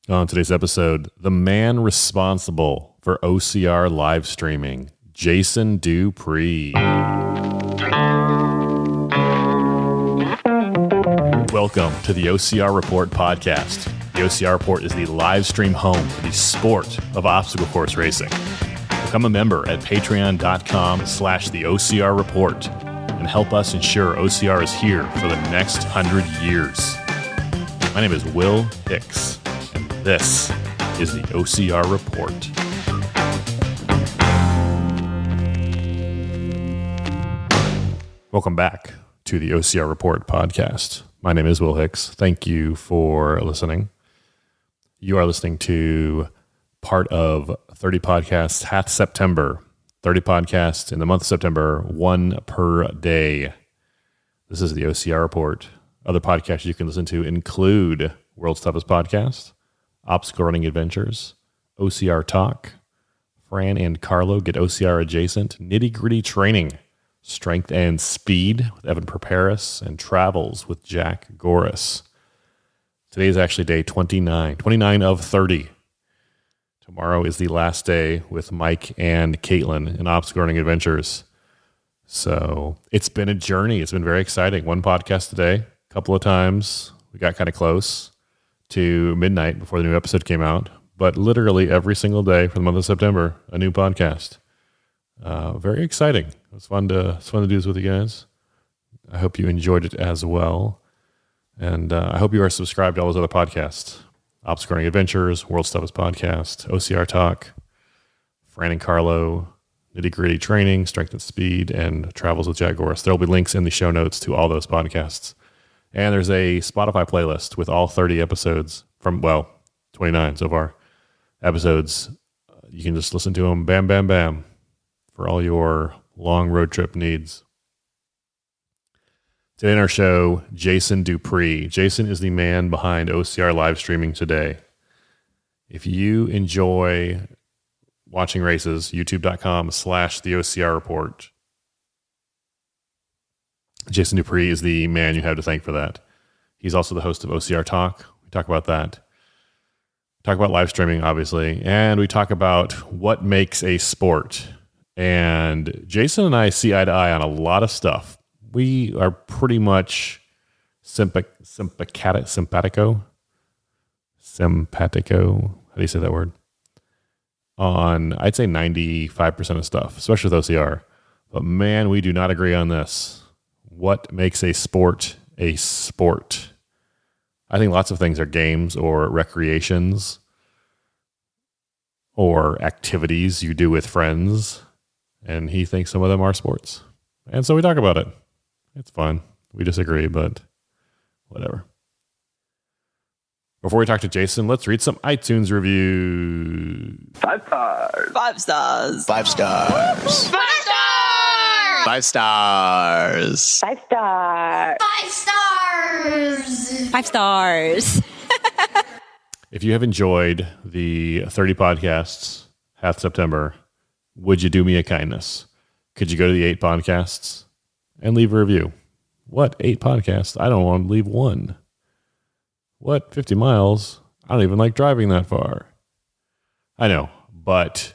On today's episode, the man responsible for OCR live streaming, Jason Dupree. Welcome to the OCR Report podcast. The OCR Report is the live stream home for the sport of obstacle course racing. Become a member at patreon.com/the OCR Report and help us ensure OCR is here for the next 100 years. My name is Will Hicks. This is the OCR Report. Welcome back to the OCR Report podcast. My name is Will Hicks. Thank you for listening. You are listening to part of 30 podcasts half September. 30 podcasts in the month of September, one per day. This is the OCR Report. Other podcasts you can listen to include World's Toughest Podcast, Obstacle Running Adventures, OCR Talk, Fran and Carlo Get OCR Adjacent, Nitty Gritty Training, Strength and Speed with Evan Perperis, and Travels with Jack Goris. Today is actually day 29 of 30. Tomorrow is the last day with Mike and Caitlin in Obstacle Running Adventures. So it's been a journey. It's been very exciting. One podcast today, a couple of times. We got kind of close to midnight before the new episode came out, but literally every single day for the month of September, a new podcast. Very exciting. It was fun to do this with you guys. I hope you enjoyed it as well. And I hope you are subscribed to all those other podcasts. Obstacle Running Adventures, World's Toughest Podcast, OCR Talk, Fran and Carlo, Nitty Gritty Training, Strength and Speed, and Travels with Jack Goris. There will be links in the show notes to all those podcasts. And there's a Spotify playlist with all 30 episodes from, 29 so far episodes. You can just listen to them, bam, bam, bam, for all your long road trip needs. Today in our show, Jason Dupree. Jason is the man behind OCR live streaming today. If you enjoy watching races, youtube.com/the OCR Report. Jason Dupree is the man you have to thank for that. He's also the host of OCR Talk. We talk about that. We talk about live streaming, obviously, and we talk about what makes a sport. And Jason and I see eye to eye on a lot of stuff. We are pretty much simpatico. How do you say that word? On, I'd say 95% of stuff, especially with OCR. But man, we do not agree on this. What makes a sport a sport? I think lots of things are games or recreations or activities you do with friends. And he thinks some of them are sports. And so we talk about it. It's fun. We disagree, but whatever. Before we talk to Jason, let's read some iTunes reviews. 5 stars. 5 stars. 5 stars. 5 stars. 5 stars. 5 stars. 5 stars. 5 stars. If you have enjoyed the 30 podcasts, half September, would you do me a kindness? Could you go to the 8 podcasts and leave a review? What? 8 podcasts? I don't want to leave one. What? 50 miles? I don't even like driving that far. I know, but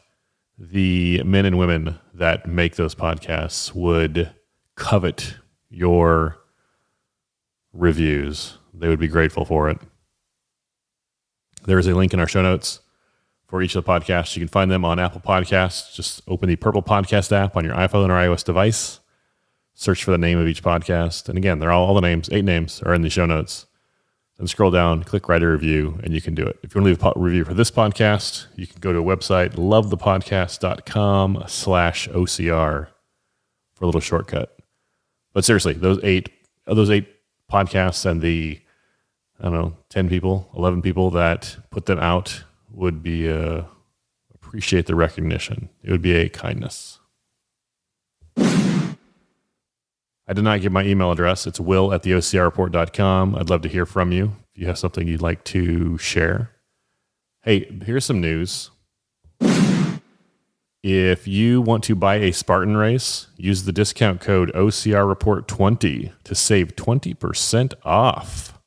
the men and women that make those podcasts would covet your reviews. They would be grateful for it. There is a link in our show notes for each of the podcasts. You can find them on Apple Podcasts. Just open the purple podcast app on your iPhone or iOS device. Search for the name of each podcast. And again, they're all the names, 8 names are in the show notes. Then scroll down, click write a review, and you can do it. If you want to leave a review for this podcast, you can go to a website, lovethepodcast.com/OCR for a little shortcut. But seriously, those eight podcasts and the, 10 people, 11 people that put them out would be, appreciate the recognition. It would be a kindness. I did not give my email address. It's will@theocrreport.com. I'd love to hear from you if you have something you'd like to share. Hey, here's some news. If you want to buy a Spartan race, use the discount code OCR Report 20 to save 20% off.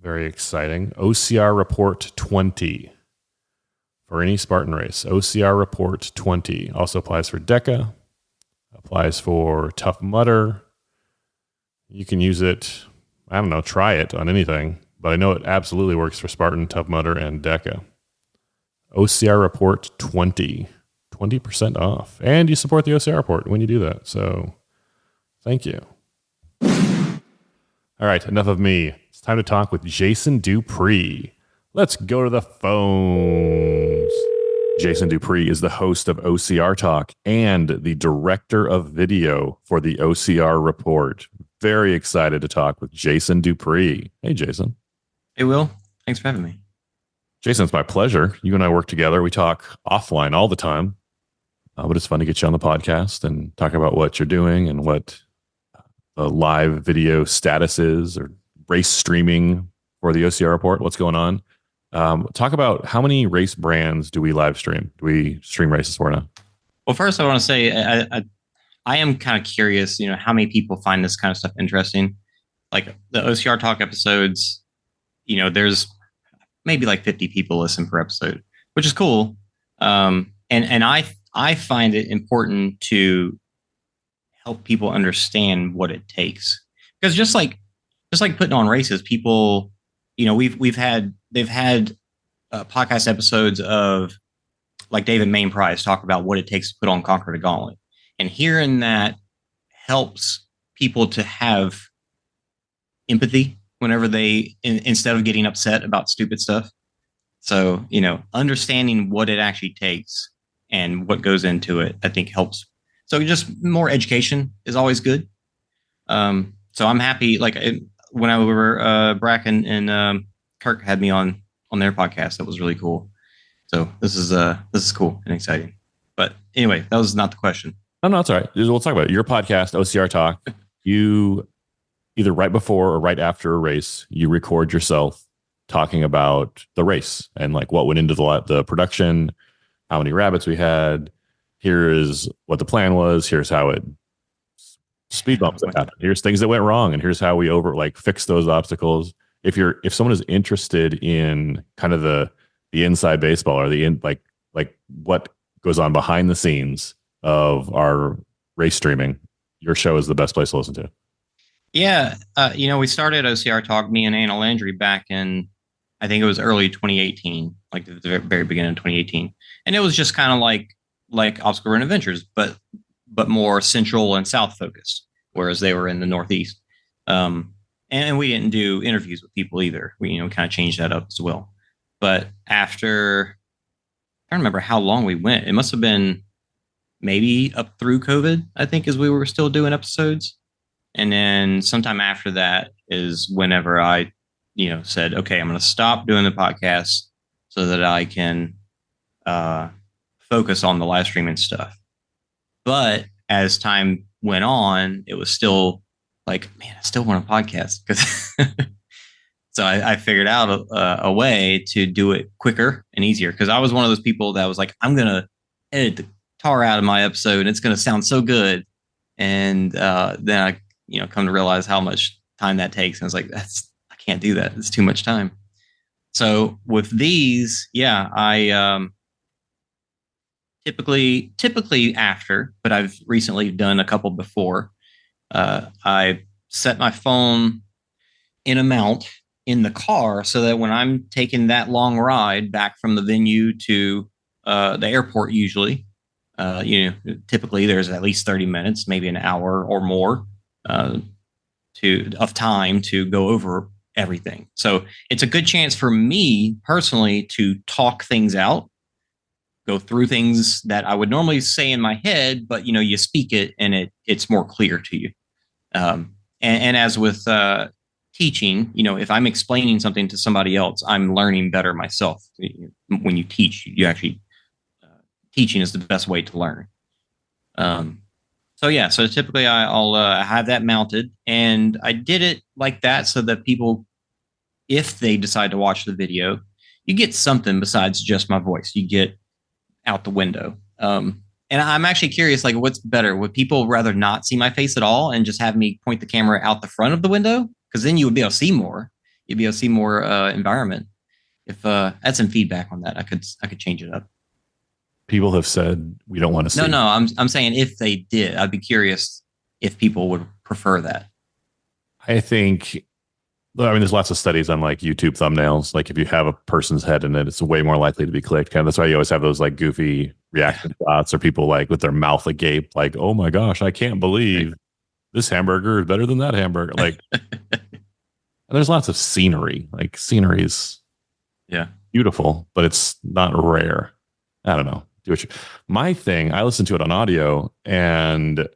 Very exciting. OCR Report 20 for any Spartan race. OCR Report 20 also applies for DECA, applies for Tough Mudder. You can use it, I don't know, try it on anything, but I know it absolutely works for Spartan, Tough Mudder, and DECA. OCR Report 20, 20% off. And you support the OCR Report when you do that. So thank you. All right, enough of me. It's time to talk with Jason Dupree. Let's go to the phones. Jason Dupree is the host of OCR Talk and the director of video for the OCR Report. Very excited to talk with Jason Dupree. Hey, Jason. Hey, Will. Thanks for having me. Jason, it's my pleasure. You and I work together. We talk offline all the time, but it's fun to get you on the podcast and talk about what you're doing and what the live video status is, or race streaming for the OCR Report. What's going on? Talk about how many race brands do we live stream? Do we stream races for now? Well, first I want to say I am kind of curious, how many people find this kind of stuff interesting. Like the OCR Talk episodes, there's maybe like 50 people listen per episode, which is cool. And I find it important to help people understand what it takes, because just like putting on races, people, they've had podcast episodes of like David Main Prize talk about what it takes to put on Conquer the Gauntlet, and hearing that helps people to have empathy whenever they, instead of getting upset about stupid stuff. So, understanding what it actually takes and what goes into it, I think helps. So just more education is always good. So I'm happy. Like when I were Bracken and Kirk had me on their podcast, that was really cool. So this is cool and exciting. But anyway, that was not the question. No, it's all right. We'll talk about it. Your podcast, OCR Talk. You either right before or right after a race, you record yourself talking about the race and like what went into the production, how many rabbits we had. Here is what the plan was. Here's how it speed bumps that happened. Here's things that went wrong, and here's how we fix those obstacles. If someone is interested in kind of the inside baseball, or like what goes on behind the scenes of our race streaming, your show is the best place to listen to. Yeah, we started OCR Talk, me and Anna Landry, back in, I think it was early 2018, like the very beginning of 2018, and it was just kind of like Obstacle Run Adventures, but more central and south focused, whereas they were in the Northeast. And we didn't do interviews with people either. We, kind of changed that up as well. But after, I don't remember how long we went. It must have been maybe up through COVID, I think, as we were still doing episodes. And then sometime after that is whenever I, said, okay, I'm going to stop doing the podcast so that I can focus on the live streaming stuff. But as time went on, it was still like, man, I still want a podcast. So I figured out a way to do it quicker and easier, because I was one of those people that was like, I'm going to edit the tar out of my episode and it's going to sound so good. And then I, come to realize how much time that takes. And I was like, I can't do that. It's too much time. So with these, yeah, I typically after, but I've recently done a couple before. I set my phone in a mount in the car so that when I'm taking that long ride back from the venue to the airport, usually, typically there's at least 30 minutes, maybe an hour or more of time to go over everything. So it's a good chance for me personally to talk things out, go through things that I would normally say in my head, but you speak it and it's more clear to you. And as with teaching, if I'm explaining something to somebody else, I'm learning better myself. When you teach, you actually teaching is the best way to learn. So typically I'll have that mounted, and I did it like that so that people, if they decide to watch the video, you get something besides just my voice. You get out the window. And I'm actually curious, like, what's better? Would people rather not see my face at all and just have me point the camera out the front of the window? Because then you would be able to see more. Give you a Seymour environment. If add some feedback on that, I could change it up. People have said we don't want to see. No, I'm saying if they did, I'd be curious if people would prefer that. I think, I mean, there's lots of studies on like YouTube thumbnails. Like if you have a person's head in it, it's way more likely to be clicked. Kind of that's why you always have those like goofy reaction shots or people like with their mouth agape, like, oh my gosh, I can't believe this hamburger is better than that hamburger. Like, and there's lots of scenery. Like scenery is beautiful, but it's not rare. I don't know. My thing, I listen to it on audio, and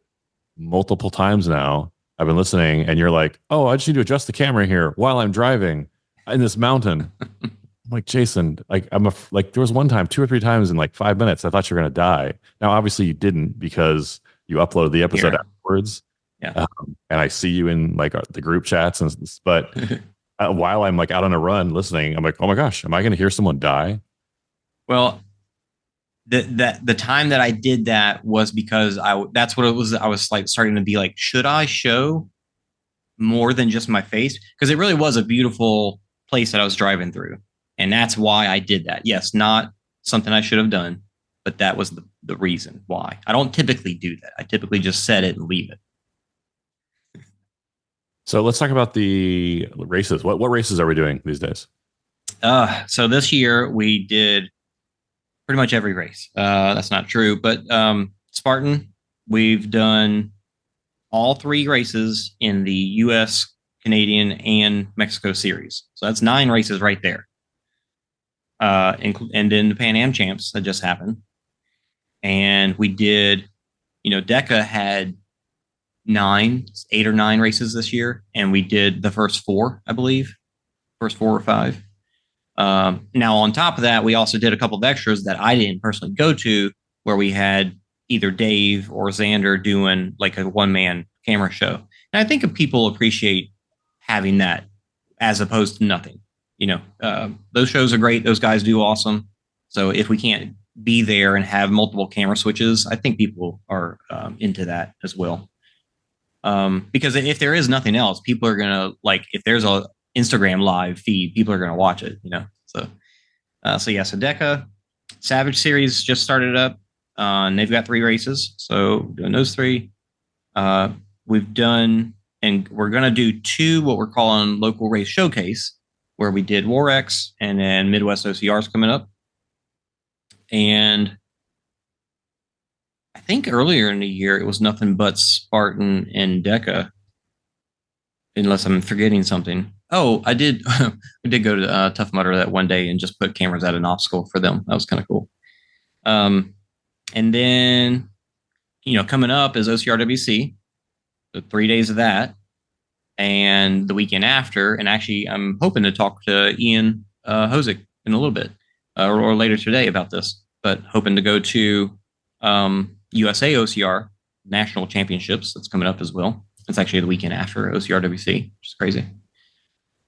multiple times now I've been listening, and you're like, oh, I just need to adjust the camera here while I'm driving in this mountain. I'm like, Jason, like like there was one time, 2 or 3 times in like 5 minutes, I thought you were going to die. Now, obviously you didn't because you uploaded the episode afterwards. Yeah. And I see you in like the group chats, but while I'm like out on a run listening, I'm like, oh my gosh, am I going to hear someone die? Well, the time that I did that was because that's what it was. I was like starting to be like, should I show more than just my face? Because it really was a beautiful place that I was driving through. And that's why I did that. Yes, not something I should have done, but that was the reason why. I don't typically do that. I typically just set it and leave it. So let's talk about the races. What races are we doing these days? So this year we did pretty much every race. That's not true, but Spartan, we've done all 3 races in the U.S., Canadian, and Mexico series. So that's 9 races right there. And then the Pan Am Champs that just happened. And we did, DECA had 8 or 9 races this year, and we did the first 4, I believe, first 4 or 5. Now, on top of that, we also did a couple of extras that I didn't personally go to, where we had either Dave or Xander doing like a one-man camera show. And I think people appreciate having that as opposed to nothing. Those shows are great. Those guys do awesome. So if we can't be there and have multiple camera switches, I think people are into that as well. Because if there is nothing else, people are going to if there's a Instagram live feed, people are going to watch it, So DECA Savage series just started up. And they've got 3 races. So doing those 3, we've done, and we're going to do 2, what we're calling local race showcase, where we did Warex and then Midwest OCRs coming up. And I think earlier in the year, it was nothing but Spartan and DECA, unless I'm forgetting something. Oh, I did. We did go to Tough Mudder that one day and just put cameras at an obstacle for them. That was kind of cool. And then, coming up is OCRWC, the 3 days of that, and the weekend after. And actually, I'm hoping to talk to Ian Hosick in a little bit or later today about this, but hoping to go to USA OCR National Championships. That's coming up as well. It's actually the weekend after OCRWC, which is crazy.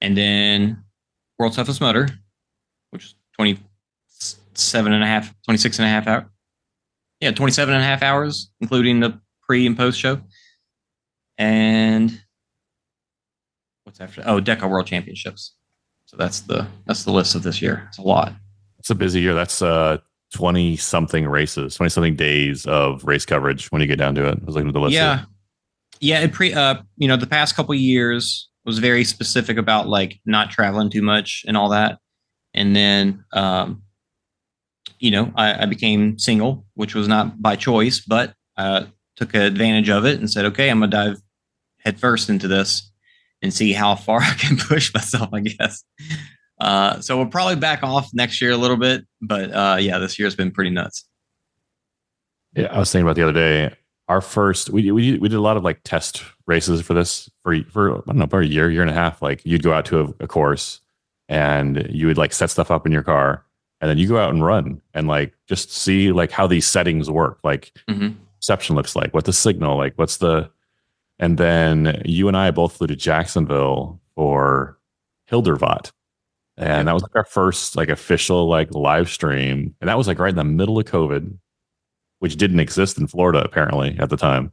And then World's Toughest Mudder, which is 26 and a half hours. Yeah, 27 and a half hours, including the pre and post show. And what's after? Oh, DECA World Championships. So that's the list of this year. It's a lot. It's a busy year. That's 20 something races, 20 something days of race coverage when you get down to it. I was looking at the list. Yeah. Yeah. The past couple of years was very specific about not traveling too much and all that. And then, I became single, which was not by choice, but took advantage of it and said, okay, I'm going to dive headfirst into this and see how far I can push myself, I guess. So we'll probably back off next year a little bit, but this year's been pretty nuts. Yeah, I was thinking about the other day, our first, we did a lot of test races for this for I don't know, about a year and a half. You'd go out to a course and you would set stuff up in your car, and then you go out and run and just see how these settings work, reception looks like, what the signal, and then you and I both flew to Jacksonville for Hildervat. And that was our first official live stream. And that was right in the middle of COVID, which didn't exist in Florida apparently at the time.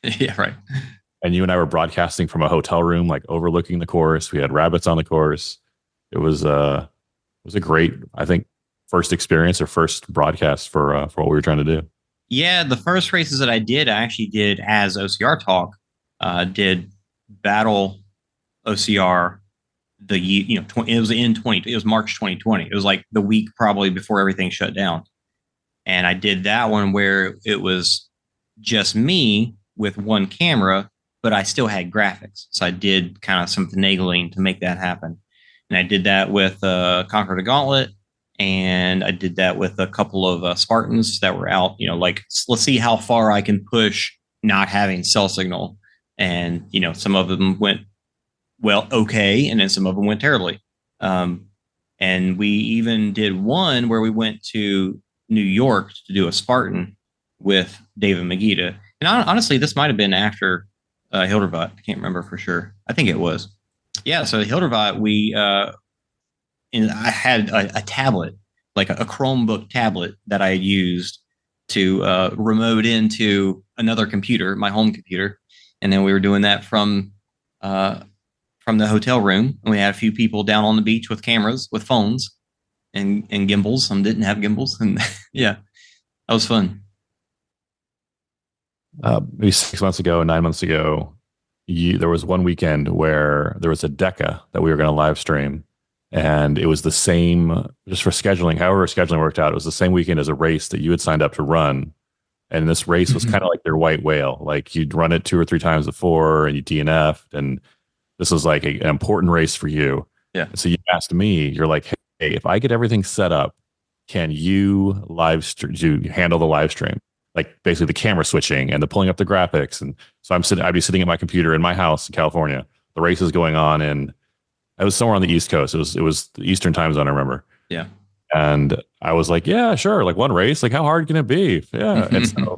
Yeah, right. And you and I were broadcasting from a hotel room, overlooking the course. We had rabbits on the course. It was a great, I think, first experience or first broadcast for what we were trying to do. Yeah, the first races that I actually did as OCR Talk. Did battle OCR it was it was March 2020. It was like the week probably before everything shut down. And I did that one where it was just me with one camera, but I still had graphics. So I did kind of some finagling to make that happen. And I did that with Conquer the Gauntlet. And I did that with a couple of Spartans that were out, like, let's see how far I can push not having cell signal. And, some of them went, well, okay. And then some of them went terribly. And we even did one where we went to New York to do a Spartan with David Magida. And honestly, this might have been after Hildervat. I can't remember for sure. I think it was. Yeah, so Hildervat, I had a tablet, like a Chromebook tablet that I used to remote into another computer, my home computer. And then we were doing that from the hotel room. And we had a few people down on the beach with cameras, with phones and gimbals. Some didn't have gimbals. And yeah, that was fun. Maybe 6 months ago, 9 months ago, there was one weekend where there was a DECA that we were going to live stream. And it was the same, just for scheduling, however scheduling worked out, it was the same weekend as a race that you had signed up to run. And this race was kind of like their white whale. Like you'd run it 2 or 3 times before and you DNF'd. And this was like an important race for you. Yeah. So you asked me, you're like, hey, if I get everything set up, can you handle the live stream? Like basically the camera switching and the pulling up the graphics. And so I'd be sitting at my computer in my house in California. The race is going on and it was somewhere on the East Coast. It was the Eastern time zone, I remember. Yeah. And I was like, yeah, sure. Like one race, like how hard can it be? Yeah. And so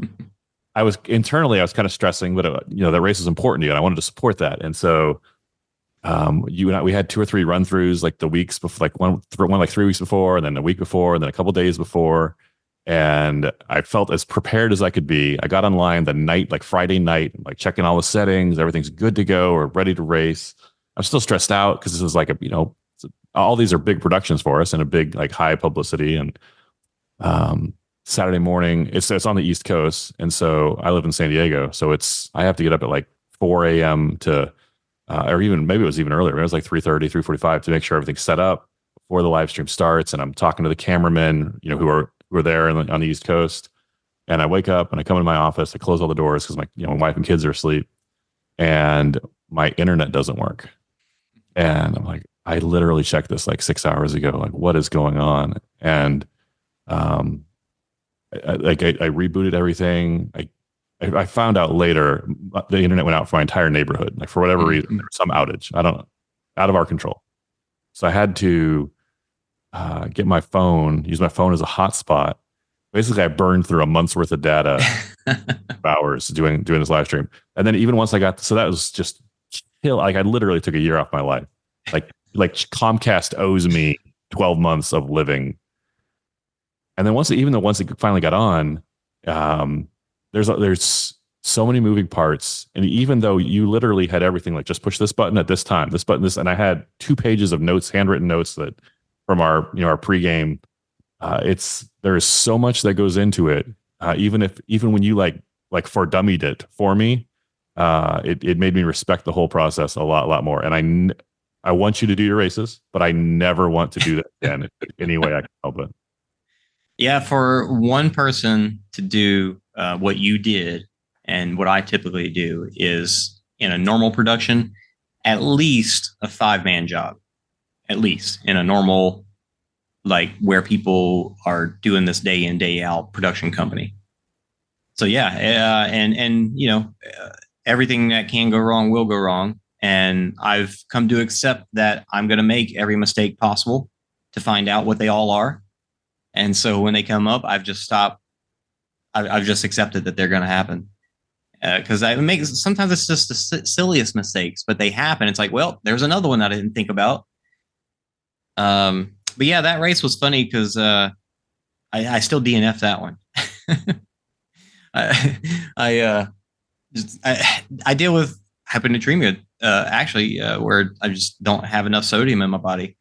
I was internally kind of stressing, but that race is important to you and I wanted to support that. And so you and I, we had 2 or 3 run throughs like the weeks before, like one like 3 weeks before, and then a week before, and then a couple days before. And I felt as prepared as I could be. I got online the night, like Friday night, like checking all the settings, everything's good to go or ready to race. I'm still stressed out because this is like all these are big productions for us and a big like high publicity. And Saturday morning, it's on the East Coast, and so I live in San Diego, so I have to get up at like 4 a.m. to, or even maybe it was even earlier. It was like 3:30, 3:45 to make sure everything's set up before the live stream starts. And I'm talking to the cameramen, who are there on the East Coast. And I wake up and I come into my office. I close all the doors because my wife and kids are asleep, and my internet doesn't work. And I'm like, I literally checked this like 6 hours ago. Like, what is going on? And I rebooted everything. I found out later the internet went out for my entire neighborhood. Like for whatever reason, there was some outage. I don't know, out of our control. So I had to get my phone, use my phone as a hotspot. Basically, I burned through a month's worth of data, hours doing this live stream. And then even once I got, so that was just chill. Like I literally took a year off my life. Like Comcast owes me 12 months of living. And then once it finally got on, there's so many moving parts. And even though you literally had everything, like just push this button at this time, this button, this, and I had 2 pages of notes, handwritten notes that from our pregame. There's so much that goes into it. Even when you like for dummied it for me, it made me respect the whole process a lot more. And I want you to do your races, but I never want to do that again in any way I can help it. Yeah, for one person to do what you did and what I typically do is in a normal production, at least a 5-man job, at least in a normal, like where people are doing this day in, day out production company. So yeah, and everything that can go wrong will go wrong. And I've come to accept that I'm going to make every mistake possible to find out what they all are. And so when they come up, I've just stopped. I've just accepted that they're going to happen. Because sometimes it's just the silliest mistakes, but they happen. It's like, well, there's another one that I didn't think about. But yeah, that race was funny because I still DNF'd that one. I deal with hyponatremia, where I just don't have enough sodium in my body.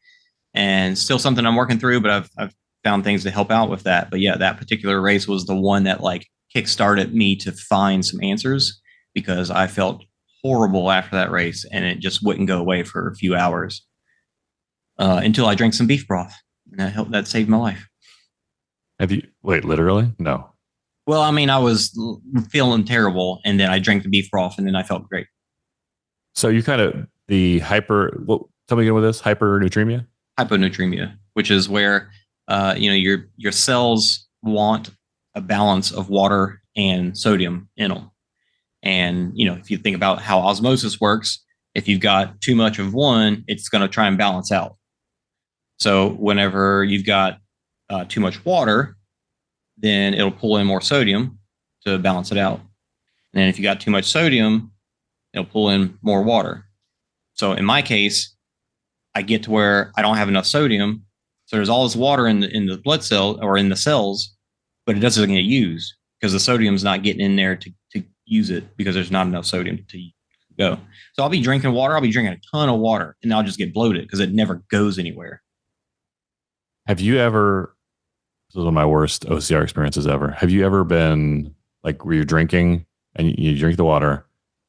and still something I'm working through, but I've found things to help out with that. But yeah, that particular race was the one that like kickstarted me to find some answers, because I felt horrible after that race, and it just wouldn't go away for a few hours until I drank some beef broth, and that saved my life. Wait, literally? No. Well, I mean, I was feeling terrible, and then I drank the beef broth, and then I felt great. So you kind of tell me again with this hypernatremia. Hyponatremia, which is where your cells want a balance of water and sodium in them. And if you think about how osmosis works, if you've got too much of one, it's going to try and balance out. So whenever you've got too much water, then it'll pull in more sodium to balance it out. And then if you got too much sodium, it'll pull in more water. So in my case, I get to where I don't have enough sodium. So there's all this water in the blood cell or in the cells, but it doesn't get used because the sodium's not getting in there to use it, because there's not enough sodium to go. So I'll be drinking water. I'll be drinking a ton of water, and I'll just get bloated because it never goes anywhere. Have you ever, this is one of my worst OCR experiences ever. Have you ever been like where you're drinking and you drink the water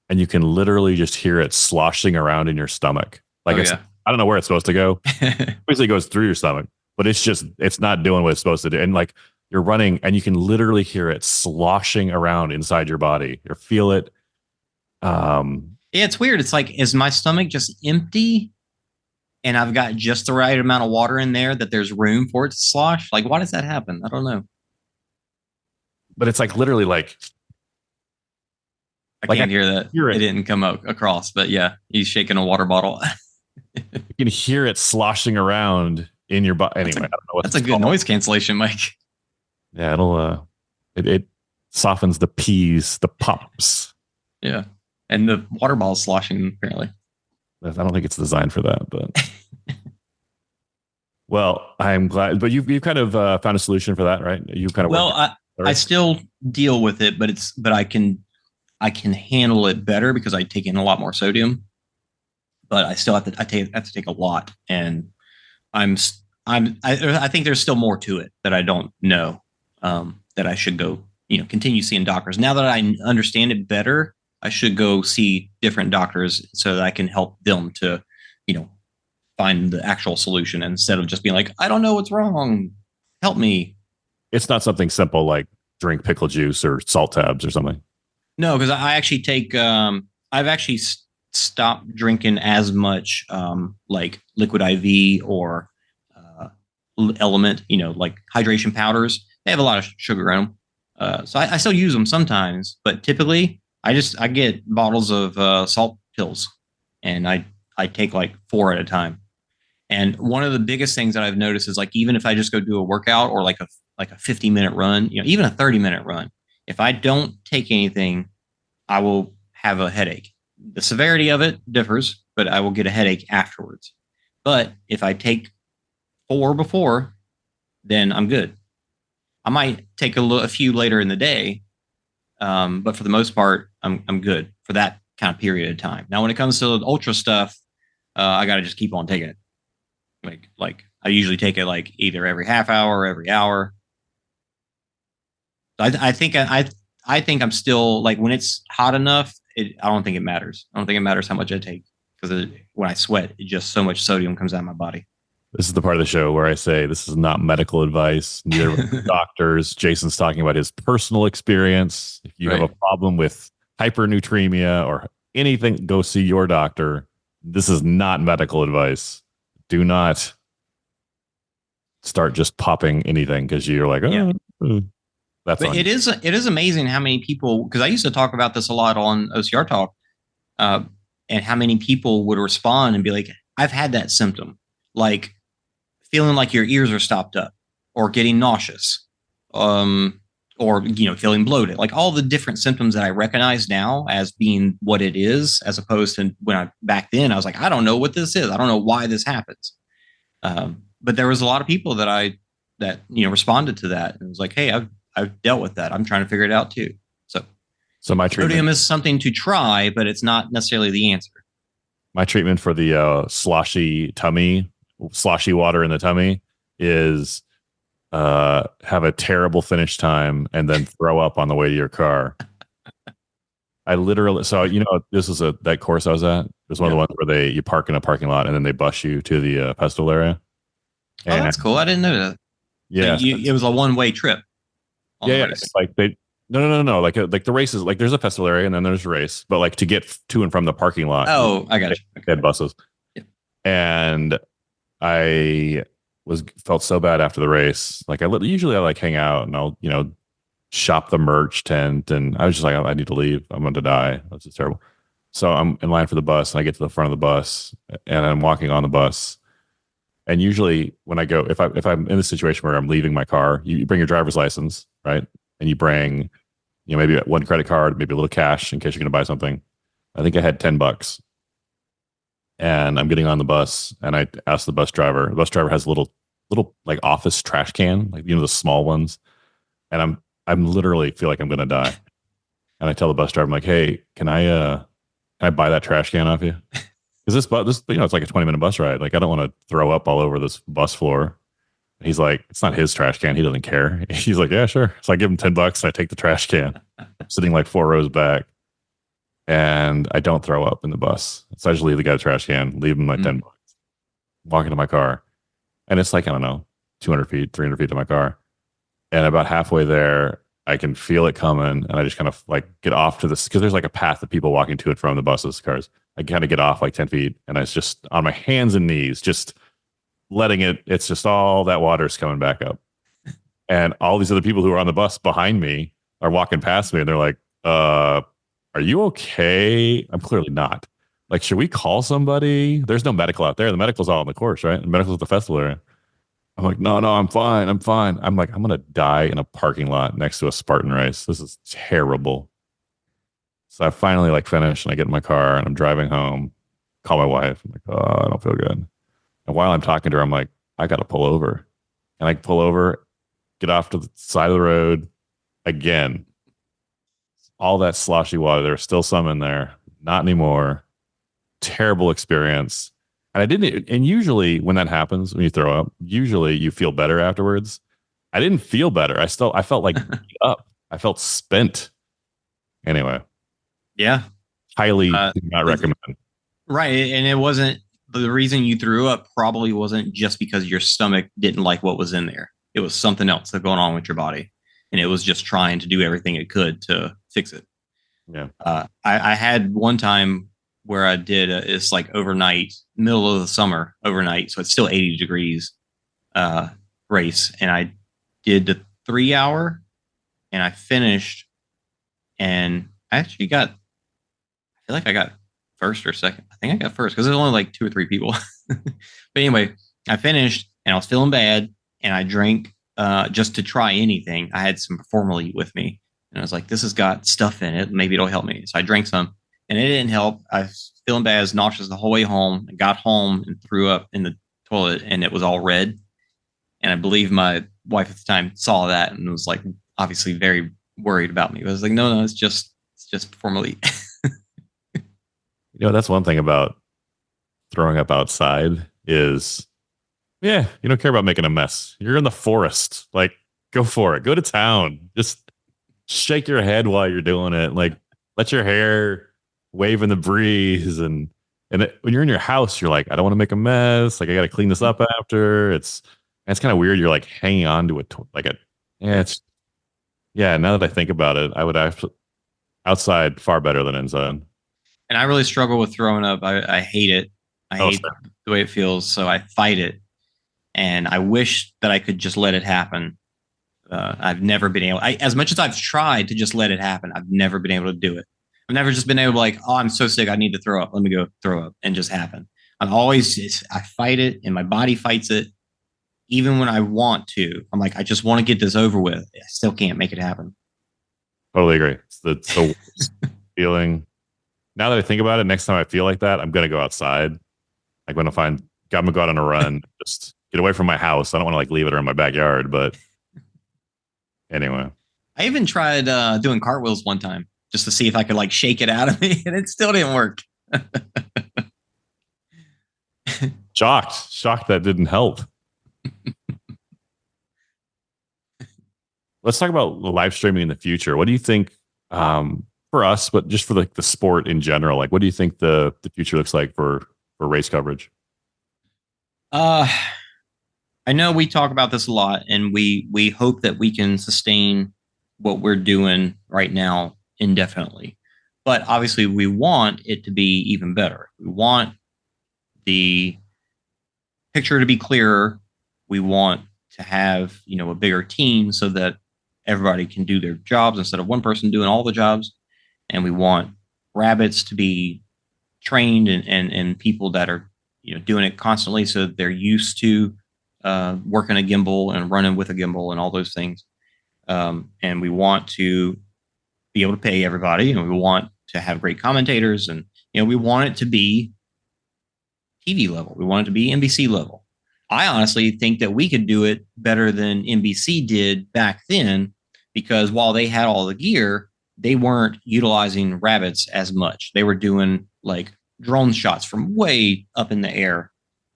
and you can literally just hear it sloshing around in your stomach? Like I don't know where it's supposed to go. Basically, it goes through your stomach, but it's not doing what it's supposed to do. And like you're running and you can literally hear it sloshing around inside your body. You feel it. Yeah, it's weird. It's like, is my stomach just empty and I've got just the right amount of water in there that there's room for it to slosh? Like, why does that happen? I don't know. But it's like literally like I can't hear that. It didn't come across, but yeah, he's shaking a water bottle. You can hear it sloshing around in your body. Anyway, I don't know what that's a good noise cancellation, Mike. Yeah, it'll it softens the P's, the pops. Yeah, and the water ball is sloshing apparently. I don't think it's designed for that, but well, I'm glad. But you've kind of found a solution for that, right? You kind of I still deal with it, but I can handle it better because I take in a lot more sodium. But I still have to take a lot, and I think there's still more to it that I don't know, that I should go, continue seeing doctors. Now that I understand it better, I should go see different doctors so that I can help them to, find the actual solution instead of just being like, I don't know what's wrong. Help me. It's not something simple like drink pickle juice or salt tabs or something. No, because I actually take, I've actually stopped drinking as much like liquid IV or Element, like hydration powders. They have a lot of sugar in them. So I still use them sometimes, but typically I get bottles of salt pills, and I take like 4 at a time. And one of the biggest things that I've noticed is like, even if I just go do a workout or like a 50-minute run, even a 30-minute run, if I don't take anything, I will have a headache. The severity of it differs, but I will get a headache afterwards. But if I take 4 before, then I'm good. I might take a few later in the day, but for the most part, I'm good for that kind of period of time. Now, when it comes to the ultra stuff, I got to just keep on taking it. Like I usually take it like either every half hour or every hour. I think I'm still like, when it's hot enough, I don't think it matters. I don't think it matters how much I take, because when I sweat, just so much sodium comes out of my body. This is the part of the show where I say this is not medical advice. Neither of us are doctors. Jason's talking about his personal experience. If you have a problem with hypernatremia or anything, go see your doctor. This is not medical advice. Do not start just popping anything because you're like, that's. But it is amazing how many people, because I used to talk about this a lot on OCR Talk, and how many people would respond and be like, I've had that symptom, like feeling like your ears are stopped up, or getting nauseous, or feeling bloated, like all the different symptoms that I recognize now as being what it is, as opposed to when back then I was like, I don't know what this is. I don't know why this happens. But there was a lot of people that responded to that, and it was like, hey, I've dealt with that. I'm trying to figure it out too. So my treatment, sodium is something to try, but it's not necessarily the answer. My treatment for the sloshy tummy sloshy water in the tummy is have a terrible finish time and then throw up on the way to your car. I literally, so this is that course I was at. It was one of the ones where you park in a parking lot and then they bus you to the festival area. Oh, that's cool. I didn't know that. Yeah, so it was a one-way trip. Yeah, it's like no. Like the races, like there's a festival area and then there's a race, but like to get to and from the parking lot. Oh, I got you. They had buses, and I felt so bad after the race. Like I like hang out and I'll shop the merch tent, and I was just like, I need to leave. I'm going to die. This is terrible. So I'm in line for the bus, and I get to the front of the bus, and I'm walking on the bus. And usually when I go, if I'm in a situation where I'm leaving my car, you bring your driver's license, right? And you bring, maybe one credit card, maybe a little cash in case you're going to buy something. I think I had $10. And I'm getting on the bus, and I asked the bus driver. The bus driver has a little like office trash can, like the small ones. And I'm literally feel like I'm going to die. And I tell the bus driver, I'm like, hey, can I buy that trash can off you? Because this it's like a 20-minute bus ride. Like I don't want to throw up all over this bus floor. And he's like, it's not his trash can. He doesn't care. He's like, yeah, sure. So I give him $10 and I take the trash can. I'm sitting like 4 rows back, and I don't throw up in the bus. So I just leave the guy the trash can, leave him my $10, walk into my car. And it's like, I don't know, 200 feet, 300 feet to my car. And about halfway there, I can feel it coming, and I just kind of like get off to this, because there's like a path of people walking to and from the buses, cars. I kind of get off like 10 feet, and it's just on my hands and knees, just letting it's just all that water's coming back up. And all these other people who are on the bus behind me are walking past me, and they're like, are you okay? I'm clearly not. Like, should we call somebody? There's no medical out there. The medical's all on the course, right? The medical's at the festival area. I'm like, no, I'm fine. I'm like, I'm going to die in a parking lot next to a Spartan race. This is terrible. So I finally like finish, and I get in my car, and I'm driving home, call my wife. I'm like, oh, I don't feel good. And while I'm talking to her, I'm like, I got to pull over. And I pull over, get off to the side of the road again. All that sloshy water. There's still some in there. Not anymore. Terrible experience. And usually when that happens, when you throw up, usually you feel better afterwards. I didn't feel better. I felt like beat up. I felt spent. Anyway. Yeah. Highly do not recommend. Right. And it wasn't, the reason you threw up probably wasn't just because your stomach didn't like what was in there. It was something else that's going on with your body. And it was just trying to do everything it could to fix it. Yeah. I had one time where I did it's like overnight, middle of the summer, overnight. So it's still 80 degrees race. And I did the 3 hour, and I finished, and I actually I feel like I got first or second. I think I got first because there's only like 2 or 3 people. But anyway, I finished, and I was feeling bad, and I drank just to try anything. I had some formaldehyde with me, and I was like, this has got stuff in it. Maybe it'll help me. So I drank some, and it didn't help. I was feeling bad, I was nauseous the whole way home. I got home and threw up in the toilet, and it was all red. And I believe my wife at the time saw that and was like, obviously very worried about me. I was like, no, it's just formaldehyde. That's one thing about throwing up outside is, you don't care about making a mess. You're in the forest. Like, go for it. Go to town. Just shake your head while you're doing it. Like, let your hair wave in the breeze. And when you're in your house, you're like, I don't want to make a mess. Like, I got to clean this up after. It's kind of weird. You're like hanging on to it. Now that I think about it, I would actually outside far better than inside. And I really struggle with throwing up. I hate it. I hate the way it feels. So I fight it. And I wish that I could just let it happen. I've never been able, as much as I've tried to just let it happen, I've never been able to do it. I've never just been able to like, oh, I'm so sick, I need to throw up. Let me go throw up and just happen. I fight it, and my body fights it. Even when I want to, I'm like, I just want to get this over with. I still can't make it happen. Totally agree. It's the worst feeling. Now that I think about it, next time I feel like that, I'm going to go outside. I'm going to go out on a run, just get away from my house. I don't want to like leave it around my backyard, but anyway. I even tried doing cartwheels one time just to see if I could like shake it out of me, and it still didn't work. Shocked that didn't help. Let's talk about live streaming in the future. What do you think for us, but just for like the sport in general? Like, what do you think the future looks like for race coverage? I know we talk about this a lot, and we hope that we can sustain what we're doing right now indefinitely. But obviously, we want it to be even better. We want the picture to be clearer. We want to have a bigger team so that everybody can do their jobs instead of one person doing all the jobs. And we want rabbits to be trained and people that are doing it constantly, so that they're used to working a gimbal and running with a gimbal and all those things. And we want to be able to pay everybody, and we want to have great commentators, and we want it to be TV level. We want it to be NBC level. I honestly think that we could do it better than NBC did back then, because while they had all the gear, they weren't utilizing rabbits as much. They were doing like drone shots from way up in the air.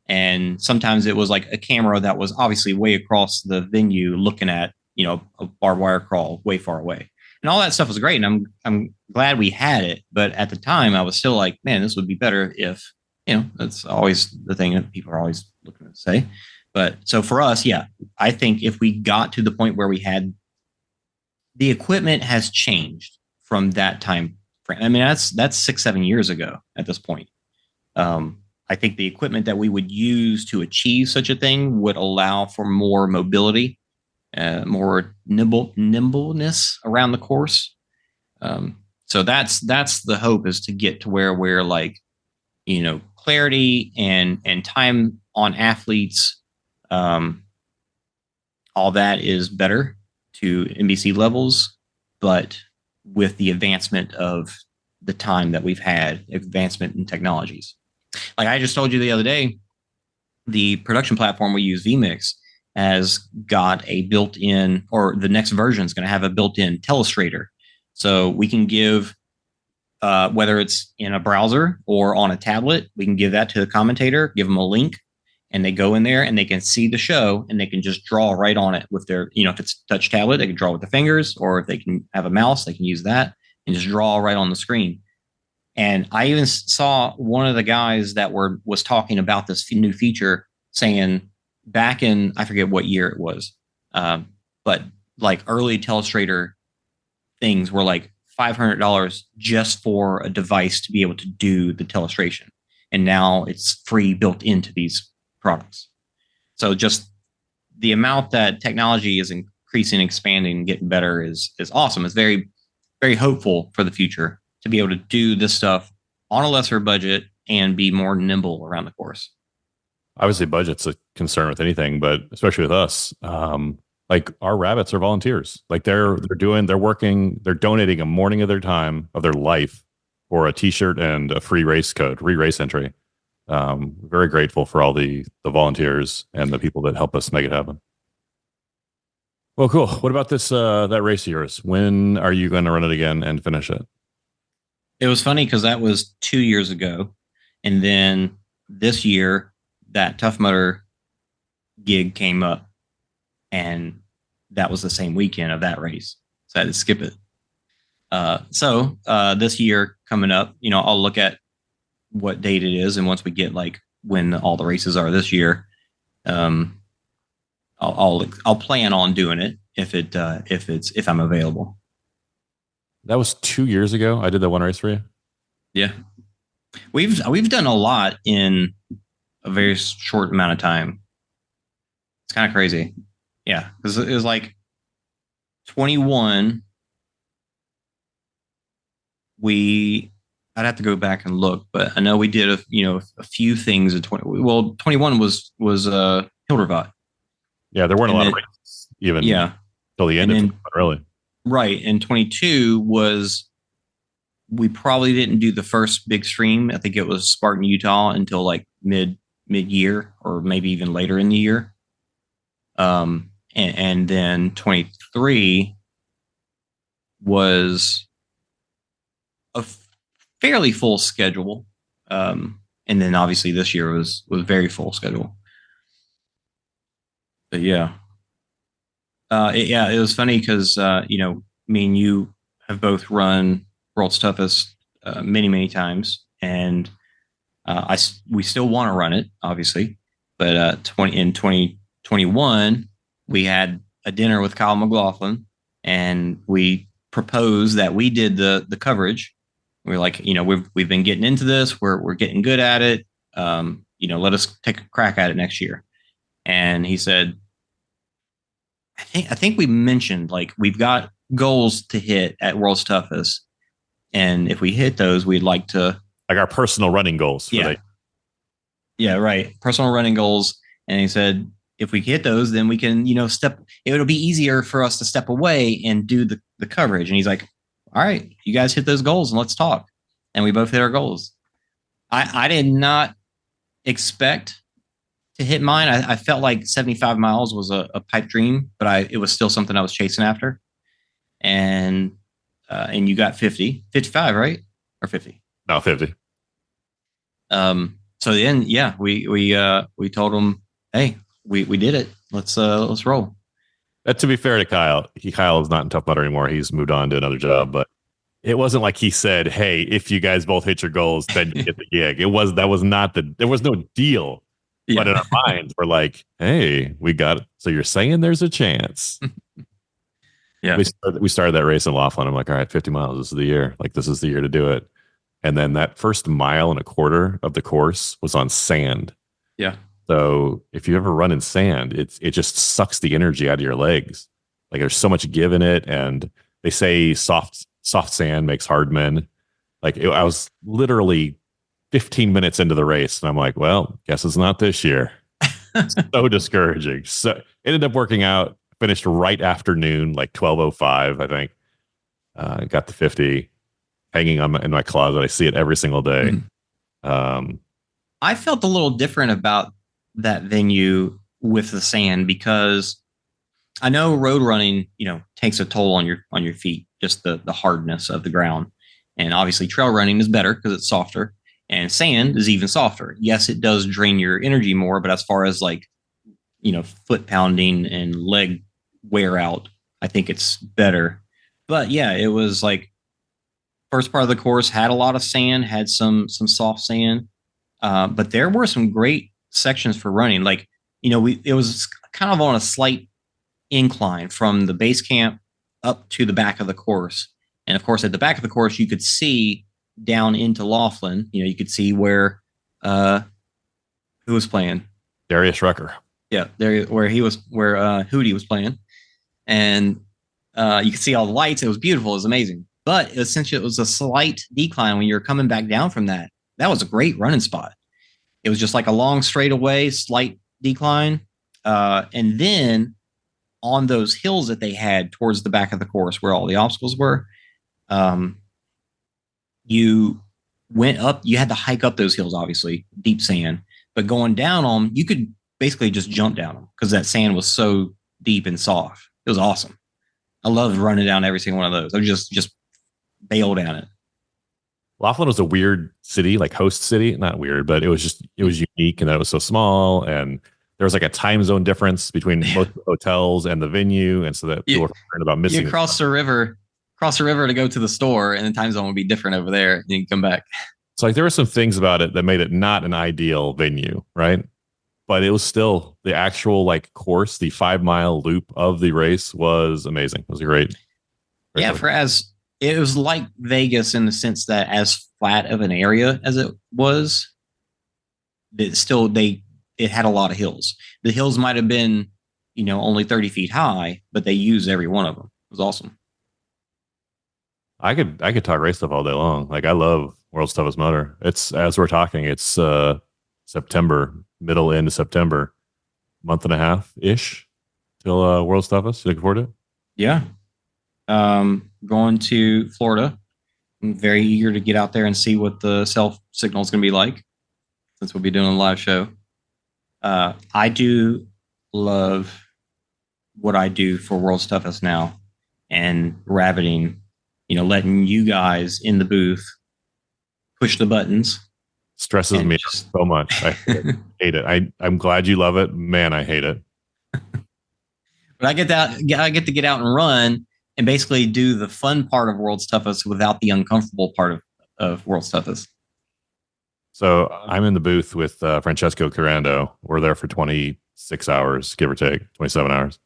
And sometimes it was like a camera that was obviously way across the venue looking at, a barbed wire crawl way far away. And all that stuff was great. And I'm glad we had it. But at the time, I was still like, man, this would be better if, that's always the thing that people are always looking to say. But so for us, yeah, I think if we got to the point where we had the equipment has changed from that time frame. I mean, that's 6-7 years ago at this point. I think the equipment that we would use to achieve such a thing would allow for more mobility, more nimbleness around the course. So that's the hope, is to get to where we're like, clarity and time on athletes, all that is better to NBC levels, but with the advancement of the time that we've had, advancement in technologies. Like I just told you the other day, the production platform we use, vMix, has got a built-in, or the next version is going to have a built-in telestrator. So we can give, whether it's in a browser or on a tablet, we can give that to the commentator, give them a link, and they go in there and they can see the show, and they can just draw right on it with their, if it's a touch tablet, they can draw with their fingers, or if they can have a mouse, they can use that and just draw right on the screen. And I even saw one of the guys that was talking about this new feature saying back in, I forget what year it was, but like early telestrator things were like $500 just for a device to be able to do the telestration. And now it's free built into these products. So just the amount that technology is increasing, expanding, getting better is awesome. It's very, very hopeful for the future to be able to do this stuff on a lesser budget and be more nimble around the course. Obviously, budget's a concern with anything, but especially with us. Like our rabbits are volunteers. Like they're working, they're donating a morning of their time, of their life, for a T-shirt and a free race entry. Very grateful for all the volunteers and the people that help us make it happen. Well, cool. What about this that race of yours? When are you going to run it again and finish it? It was funny because that was 2 years ago, and then this year that Tough Mudder gig came up, and that was the same weekend of that race, so I had to skip it. So this year coming up, I'll look at what date it is, and once we get like when all the races are this year, I'll plan on doing it if I'm available. That was 2 years ago. I did that one race for you. Yeah, we've done a lot in a very short amount of time. It's kind of crazy. Yeah, because it was like 21. I'd have to go back and look, but I know we did a few things in 20. Well, 21 was Hildervat. Yeah, there weren't a lot of races even. Yeah, till the end of 21, really. Right, and 22 was, we probably didn't do the first big stream. I think it was Spartan, Utah, until like mid-year or maybe even later in the year. And then 23 was a fairly full schedule. And then obviously this year was very full schedule. But yeah. It was funny because, me and you have both run World's Toughest many times. And we still want to run it, obviously. But in 2021, we had a dinner with Kyle McLaughlin, and we proposed that we did the coverage. We were like, we've been getting into this. We're getting good at it. Let us take a crack at it next year. And he said, I think we mentioned, like, we've got goals to hit at World's Toughest, and if we hit those, we'd like to, like, our personal running goals. Yeah, right. Personal running goals. And he said, if we hit those, then we can, it'll be easier for us to step away and do the coverage. And he's like, all right, you guys hit those goals and let's talk. And we both hit our goals. I did not expect to hit mine. I felt like 75 miles was a pipe dream, but it was still something I was chasing after. And you got 55, right? Or 50? No, 50. So then, yeah, we told him, hey, we did it. Let's roll. To be fair to Kyle, Kyle is not in Tough Mudder anymore. He's moved on to another job, but it wasn't like he said, hey, if you guys both hit your goals, then you get the gig. There was no deal. Yeah. But in our minds, we're like, hey, we got it. So you're saying there's a chance. Yeah. We started that race in Laughlin. I'm like, all right, 50 miles. This is the year. Like, this is the year to do it. And then that first mile and a quarter of the course was on sand. Yeah. So if you ever run in sand, it just sucks the energy out of your legs. Like, there's so much give in it. And they say soft sand makes hard men. Like, I was literally 15 minutes into the race, and I'm like, well, guess it's not this year. So discouraging. So it ended up working out. Finished right after noon, like 12:05, I think. Got the 50 hanging in my closet. I see it every single day. Mm-hmm. I felt a little different about that venue with the sand, because I know road running, takes a toll on your feet, just the hardness of the ground. And obviously trail running is better because it's softer, and sand is even softer. Yes, it does drain your energy more, but as far as foot pounding and leg wear out, I think it's better. But yeah, it was like first part of the course had a lot of sand, had some soft sand. But there were some great sections for running. Like, it was kind of on a slight incline from the base camp up to the back of the course. And of course, at the back of the course, you could see down into Laughlin. You could see where who was playing? Darius Rucker. Yeah, there where Hootie was playing. And you could see all the lights. It was beautiful. It was amazing. But essentially, it was a slight decline when you're coming back down from that. That was a great running spot. It was just like a long straightaway, slight decline. And then on those hills that they had towards the back of the course where all the obstacles were, you went up. You had to hike up those hills, obviously, deep sand. But going down them, you could basically just jump down them because that sand was so deep and soft. It was awesome. I loved running down every single one of those. I just bailed down it. Laughlin was a weird city, like host city. Not weird, but it was unique, and that it was so small, and there was like a time zone difference between most hotels and the venue, and so that people were concerned about missing. You cross the river to go to the store, and the time zone would be different over there, and you can come back. So like there were some things about it that made it not an ideal venue, right? But it was still the actual like course, the 5-mile loop of the race was amazing. It was a great yeah, it was like Vegas in the sense that as flat of an area as it was, it had a lot of hills. The hills might have been, only 30 feet high, but they used every one of them. It was awesome. I could talk race stuff all day long. Like I love World's Toughest Mudder. It's as we're talking, it's September, middle end of September, month and a half ish till World's Toughest. You looking forward to it? Yeah. Going to Florida. I'm very eager to get out there and see what the self signal is going to be like, since we'll be doing a live show. I do love what I do for World's Toughest now, and rabbiting, letting you guys in the booth push the buttons Stresses And me just- so much. I hate it. I'm glad you love it. Man, I hate it. But I get to get out and run and basically do the fun part of World's Toughest without the uncomfortable part of World's Toughest. So I'm in the booth with Francesco Curando. We're there for 26 hours, give or take, 27 hours.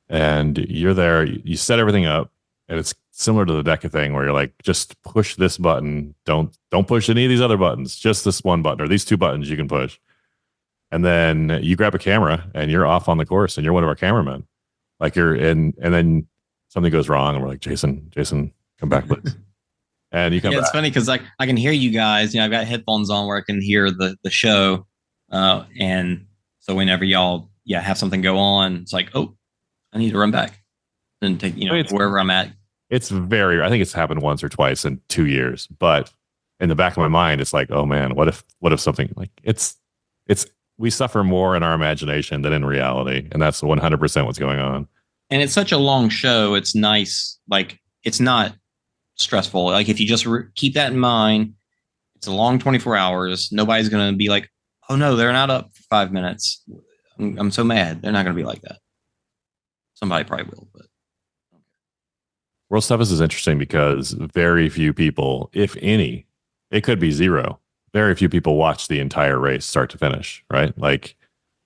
And you're there, you set everything up, and it's similar to the DECA thing where you're like, just push this button. Don't push any of these other buttons. Just this one button or these two buttons you can push. And then you grab a camera and you're off on the course and you're one of our cameramen. Like you're in, and then something goes wrong and we're like, Jason, come back, please. And you come back. It's funny because like I can hear you guys. I've got headphones on where I can hear the show, and so whenever y'all have something go on, it's like, oh, I need to run back and take wherever I'm at. It's I think it's happened once or twice in 2 years, but in the back of my mind, it's like, oh man, what if something like it's we suffer more in our imagination than in reality, and that's 100% what's going on. And it's such a long show. It's nice, like it's not stressful. Like if you just keep that in mind, it's a long 24 hours. Nobody's going to be like, oh no, they're not up for 5 minutes. I'm so mad. They're not going to be like that. Somebody probably will, but. World Toughest is interesting because very few people, if any, it could be zero. Very few people watch the entire race start to finish, right? Like,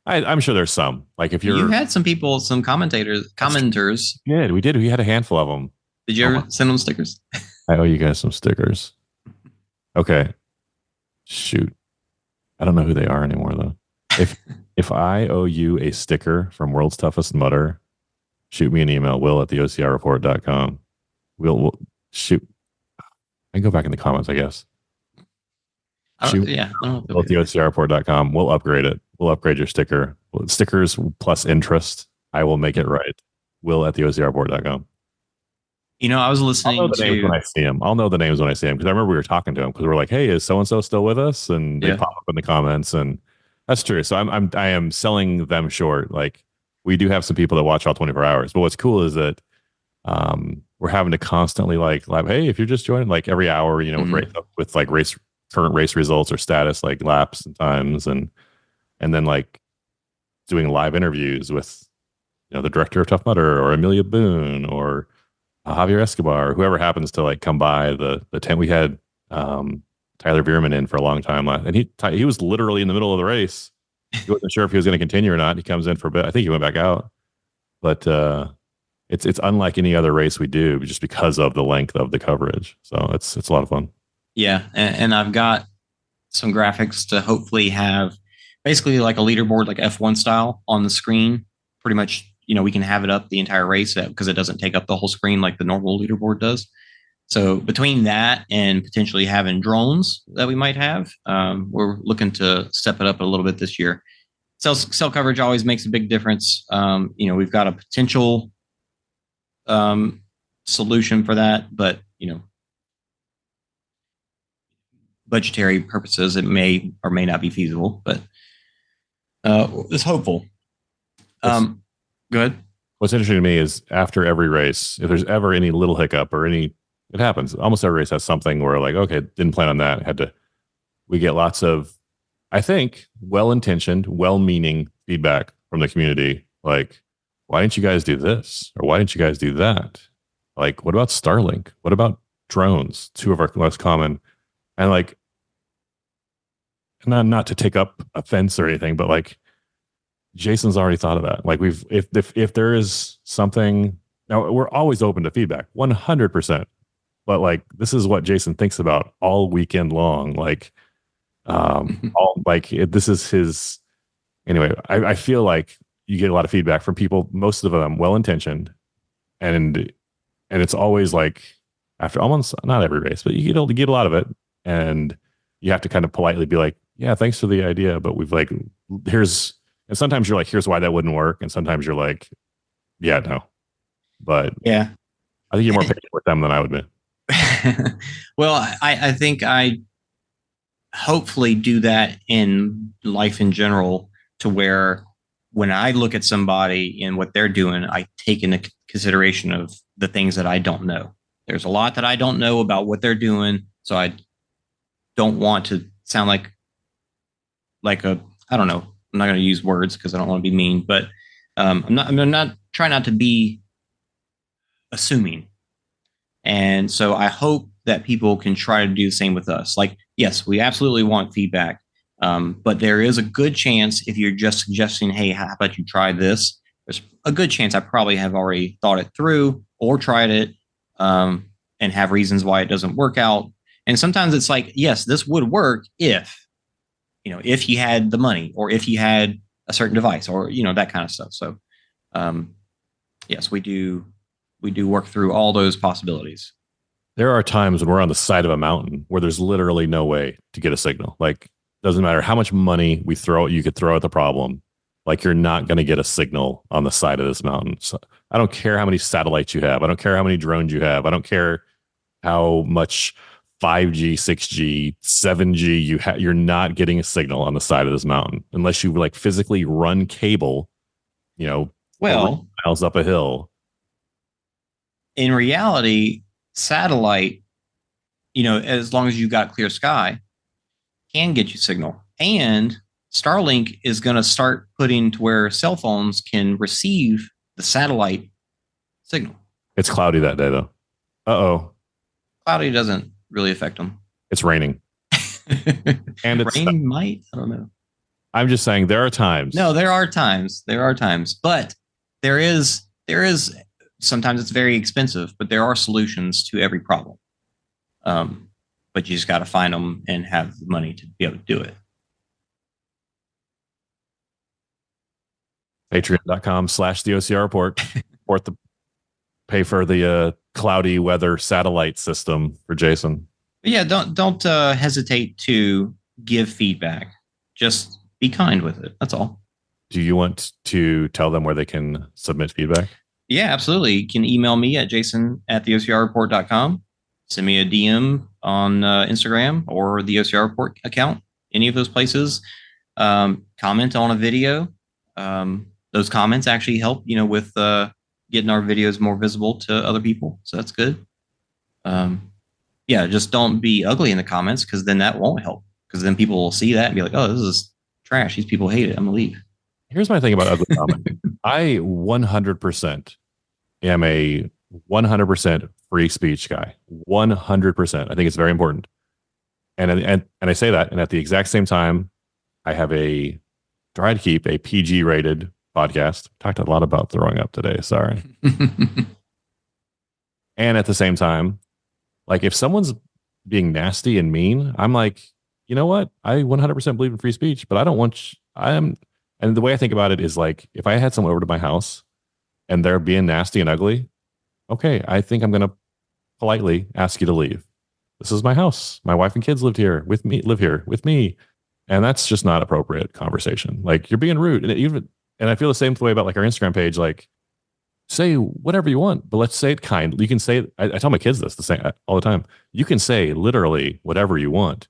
I'm sure there's some. Like if you had some people, some commenters. Yeah, we did. We had a handful of them. Did you ever send them stickers? I owe you guys some stickers. Okay. Shoot. I don't know who they are anymore though. If I owe you a sticker from World's Toughest Mudder, shoot me an email, will@theocrreport.com. We'll shoot. I can go back in the comments, I guess. Will at theocrreport.com. We'll upgrade it. We'll upgrade your sticker. Stickers plus interest. I will make it right. Will at theocrreport.com. I was listening I'll know the names when I see them. I'll know the names when I see them because I remember we were talking to them because we're like, "Hey, is so and so still with us?" And they pop up in the comments, and that's true. So I am selling them short. Like we do have some people that watch all 24 hours, but what's cool is that we're having to constantly like, hey, if you're just joining, like every hour, with like current race results or status, like laps and times, and then like doing live interviews with the director of Tough Mudder or Amelia Boone or Javier Escobar, or whoever happens to like come by the tent. We had Tyler Bierman in for a long time, and he was literally in the middle of the race. He wasn't sure if he was going to continue or not. He comes in for a bit. I think he went back out, but it's unlike any other race we do just because of the length of the coverage. So it's a lot of fun. Yeah, and I've got some graphics to hopefully have basically like a leaderboard, like F1 style on the screen. Pretty much, we can have it up the entire race because it doesn't take up the whole screen like the normal leaderboard does. So between that and potentially having drones that we might have, we're looking to step it up a little bit this year. Cell coverage always makes a big difference. We've got a potential solution for that, but budgetary purposes, it may or may not be feasible, but it's hopeful. Go ahead. What's interesting to me is after every race, if there's ever any little hiccup or it happens. Almost every race has something where like, okay, didn't plan on that. We get lots of, I think, well-intentioned, well-meaning feedback from the community. Like, why didn't you guys do this? Or why didn't you guys do that? Like, what about Starlink? What about drones? Two of our most common. And like, not to take up offense or anything, but like, Jason's already thought of that. Like if there is something, now we're always open to feedback, 100%. But like, this is what Jason thinks about all weekend long. Like, this is his. Anyway, I feel like you get a lot of feedback from people, most of them well-intentioned, and it's always like after almost not every race, but you get a lot of it, and you have to kind of politely be like, yeah, thanks for the idea, but we've like and sometimes you're like, here's why that wouldn't work, and sometimes you're like, yeah, no, but yeah, I think you're more patient with them than I would be. Well, I think I hopefully do that in life in general, to where when I look at somebody and what they're doing, I take into consideration of the things that I don't know. There's a lot that I don't know about what they're doing, so I don't want to sound like like I don't know. I'm not going to use words because I don't want to be mean, but I'm not trying not to be assuming. And so I hope that people can try to do the same with us. Like, yes, we absolutely want feedback. But there is a good chance if you're just suggesting, hey, how about you try this? There's a good chance I probably have already thought it through or tried it and have reasons why it doesn't work out. And sometimes it's like, yes, this would work if you had the money or if you had a certain device or, that kind of stuff. So, yes, we do work through all those possibilities. There are times when we're on the side of a mountain where there's literally no way to get a signal. Like, doesn't matter how much money you could throw at the problem. Like, you're not going to get a signal on the side of this mountain. So I don't care how many satellites you have. I don't care how many drones you have. I don't care how much 5G, 6G, 7G you have. You're not getting a signal on the side of this mountain unless you like physically run cable, miles up a hill. In reality, satellite, as long as you got clear sky, can get you signal. And Starlink is going to start putting to where cell phones can receive the satellite signal. It's cloudy that day, though. Uh-oh. Cloudy doesn't really affect them. It's raining. And rain might? I don't know. I'm just saying there are times. No, there are times. But there is sometimes it's very expensive, but there are solutions to every problem. But you just got to find them and have the money to be able to do it. Patreon.com/the OCR report. Pay for the cloudy weather satellite system for Jason. But yeah, don't hesitate to give feedback. Just be kind with it. That's all. Do you want to tell them where they can submit feedback? Yeah, absolutely. You can email me at jason@theocrreport.com. Send me a DM on Instagram or the OCR Report account. Any of those places. Comment on a video. Those comments actually help, with getting our videos more visible to other people. So that's good. Just don't be ugly in the comments because then that won't help. Because then people will see that and be like, oh, this is trash. These people hate it. I'm going to leave. Here's my thing about ugly comments. I 100% am a 100% free speech guy. 100%. I think it's very important. And I say that. And at the exact same time, I have try to keep a PG rated podcast. Talked a lot about throwing up today. Sorry. And at the same time, like if someone's being nasty and mean, I'm like, you know what? I 100% believe in free speech, but I don't want, and the way I think about it is like, if I had someone over to my house and they're being nasty and ugly, okay, I think I'm going to politely ask you to leave. This is my house. My wife and kids live here with me. And that's just not appropriate conversation. Like you're being rude. And I feel the same way about like our Instagram page, like say whatever you want, but let's say it kind. You can say, I tell my kids this the same all the time. You can say literally whatever you want,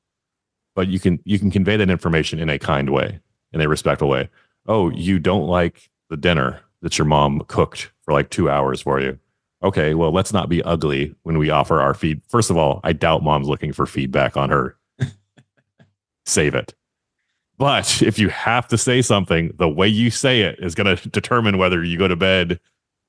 but you can convey that information in a kind way, in a respectful way. Oh, you don't like the dinner that your mom cooked for like 2 hours for you. Okay, well, let's not be ugly when we offer our feed. First of all, I doubt mom's looking for feedback on her. Save it. But if you have to say something, the way you say it is going to determine whether you go to bed,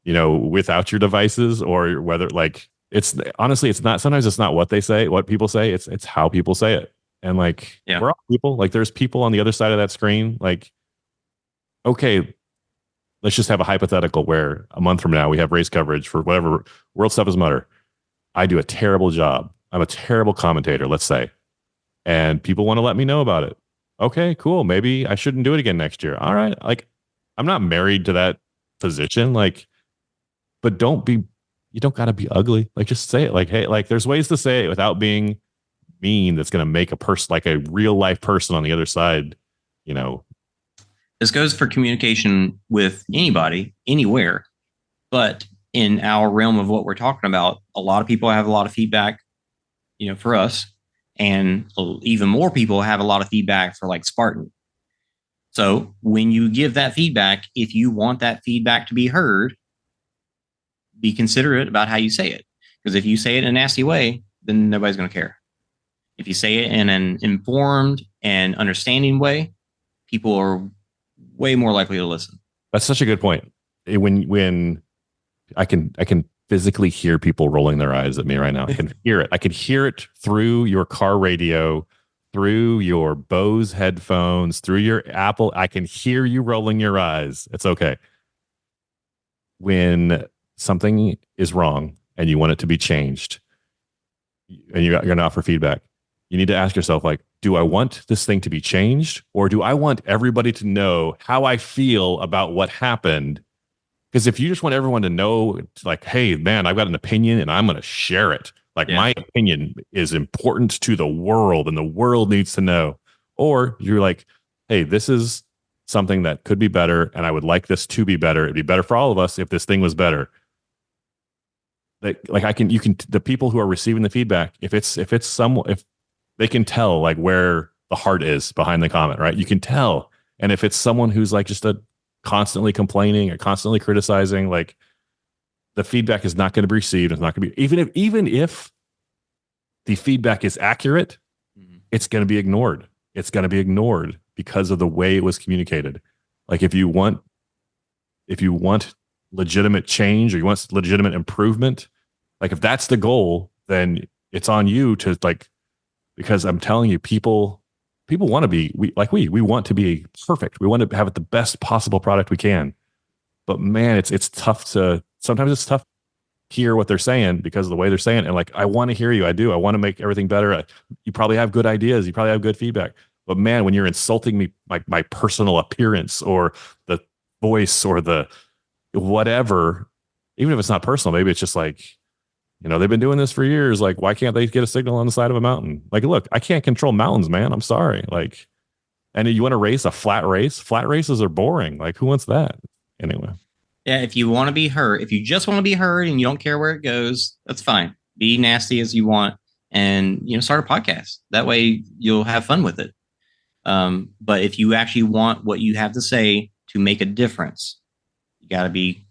without your devices or whether like it's honestly, it's not, sometimes it's not what they say, what people say. It's how people say it. And like, we're all people, like there's people on the other side of that screen. Like, okay, let's just have a hypothetical where a month from now we have race coverage for whatever World Stuff is Mutter. I do a terrible job. I'm a terrible commentator, let's say. And people want to let me know about it. Okay, cool. Maybe I shouldn't do it again next year. All right. Like, I'm not married to that position. Like, but you don't got to be ugly. Like, just say it. Like, hey, like, there's ways to say it without being mean that's going to make a person, like a real life person on the other side, This goes for communication with anybody, anywhere. But in our realm of what we're talking about, a lot of people have a lot of feedback, for us. And even more people have a lot of feedback for like Spartan. So when you give that feedback, if you want that feedback to be heard, be considerate about how you say it. Because if you say it in a nasty way, then nobody's going to care. If you say it in an informed and understanding way, people are way more likely to listen. That's such a good point. When I can physically hear people rolling their eyes at me right now. I can hear it. I can hear it through your car radio, through your Bose headphones, through your Apple. I can hear you rolling your eyes. It's okay. When something is wrong and you want it to be changed and you're going to offer feedback, you need to ask yourself, like, do I want this thing to be changed, or do I want everybody to know how I feel about what happened? Because if you just want everyone to know, like, hey, man, I've got an opinion and I'm going to share it. Like, my opinion is important to the world and the world needs to know. Or you're like, hey, this is something that could be better and I would like this to be better. It'd be better for all of us if this thing was better. Like the people who are receiving the feedback, if they can tell like where the heart is behind the comment, right? You can tell. And if it's someone who's like just constantly complaining or constantly criticizing, like, the feedback is not going to be received. It's not going to be, even if the feedback is accurate, it's going to be ignored. It's going to be ignored because of the way it was communicated. Like, if you want legitimate change or you want legitimate improvement, like, if that's the goal, then it's on you to, like, because I'm telling you, people want to be, we want to be perfect. We want to have the best possible product we can. But man, it's tough sometimes it's tough to hear what they're saying because of the way they're saying it. And like, I want to hear you. I do. I want to make everything better. You probably have good ideas. You probably have good feedback. But man, when you're insulting me, my personal appearance or the voice or the whatever, even if it's not personal, maybe it's just like, they've been doing this for years. Like, why can't they get a signal on the side of a mountain? Like, look, I can't control mountains, man. I'm sorry. Like, and you want to race a flat race? Flat races are boring. Like, who wants that? Anyway. Yeah, if you want to be heard, if you just want to be heard and you don't care where it goes, that's fine. Be nasty as you want and, start a podcast. That way you'll have fun with it. But if you actually want what you have to say to make a difference, you got to be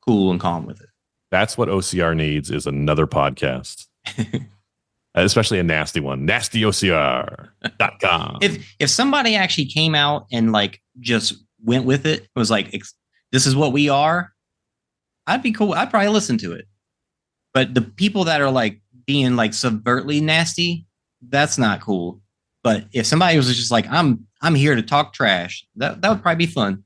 cool and calm with it. That's what OCR needs, is another podcast. Especially a nasty one. NastyOCR.com. If somebody actually came out and like just went with it, was like, this is what we are, I'd be cool. I'd probably listen to it. But the people that are like being like subvertly nasty, that's not cool. But if somebody was just like, I'm here to talk trash, that would probably be fun.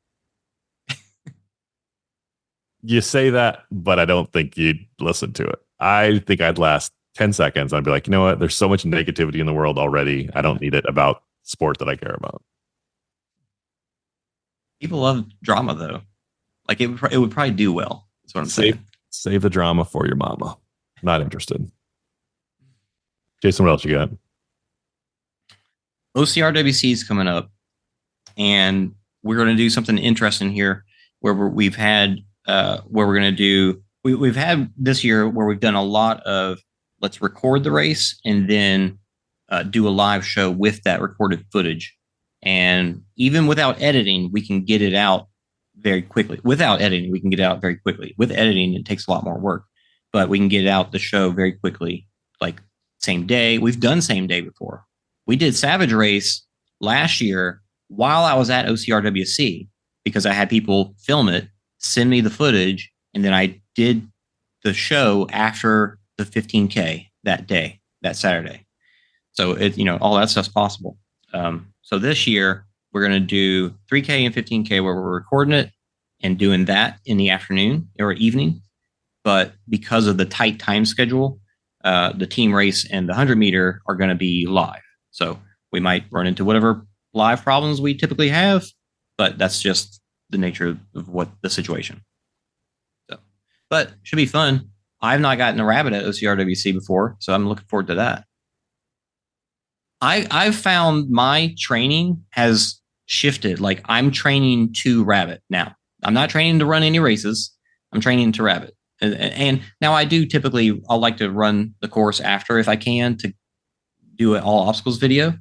You say that, but I don't think you'd listen to it. I think I'd last 10 seconds. I'd be like, you know what? There's so much negativity in the world already. I don't need it about sport that I care about. People love drama, though. Like, it would probably do well. That's what I'm saying. Save the drama for your mama. Not interested. Jason, what else you got? OCRWC is coming up, and we're going to do something interesting here where we've had we've had this year where we've done a lot of, let's record the race and then do a live show with that recorded footage. And even without editing, we can get it out very quickly. Without editing, we can get it out very quickly. With editing, it takes a lot more work, but we can get out the show very quickly, like same day. We've done same day before. We did Savage Race last year while I was at OCRWC because I had people film it, send me the footage, and then I did the show after the 15K that day, that Saturday. So all that stuff's possible. So this year we're going to do 3K and 15K where we're recording it and doing that in the afternoon or evening. But because of the tight time schedule, the team race and the 100 meter are going to be live. So we might run into whatever live problems we typically have, but that's just the nature of what the situation. So, but should be fun. I've not gotten a rabbit at OCRWC before, so I'm looking forward to that. I've found my training has shifted. Like, I'm training to rabbit now. I'm not training to run any races. I'm training to rabbit. And now I do typically, I'll like to run the course after if I can to do an all obstacles video.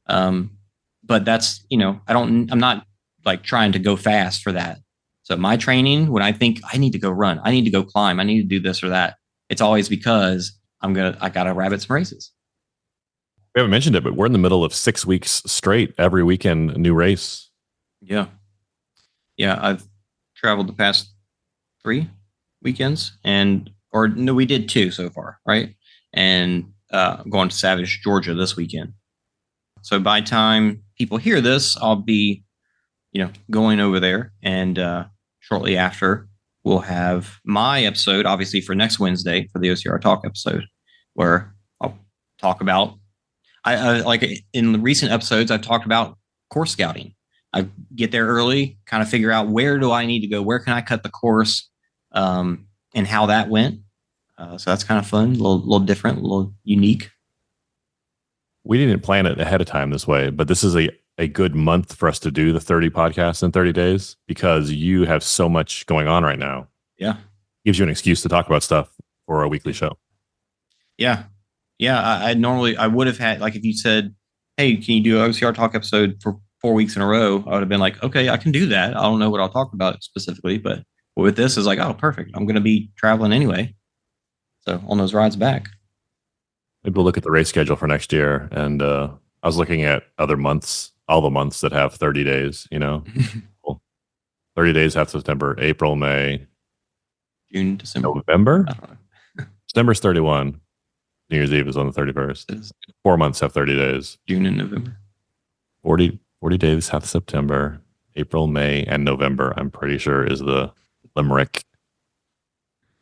But that's, I'm not like trying to go fast for that. So my training, when I think I need to go run, I need to go climb, I need to do this or that, it's always because I got to rabbit some races. We haven't mentioned it, but we're in the middle of 6 weeks straight, every weekend, a new race. Yeah. Yeah. I've traveled the past 3 weekends or no, we did 2 so far, right? And going to Savage, Georgia this weekend. So by the time people hear this, I'll be, going over there. And shortly after, we'll have my episode, obviously, for next Wednesday for the OCR Talk episode, where I'll talk about, I like in the recent episodes, I've talked about course scouting. I get there early, kind of figure out where do I need to go, where can I cut the course, and how that went. So that's kind of fun, a little different, a little unique. We didn't plan it ahead of time this way, but this is a good month for us to do the 30 podcasts in 30 days because you have so much going on right now. Yeah. Gives you an excuse to talk about stuff for a weekly show. Yeah. Yeah. I would have had, like, if you said, hey, can you do an OCR Talk episode for 4 weeks in a row? I would have been like, okay, I can do that. I don't know what I'll talk about specifically, but with this is like, oh, perfect. I'm going to be traveling anyway. So on those rides back. Maybe we'll look at the race schedule for next year. And I was looking at other months, all the months that have 30 days, 30 days have September, April, May, June, December. November? I don't know. December's 31. New Year's Eve is on the 31st. 4 months have 30 days. June and November. 40 days have September, April, May, and November, I'm pretty sure is the limerick.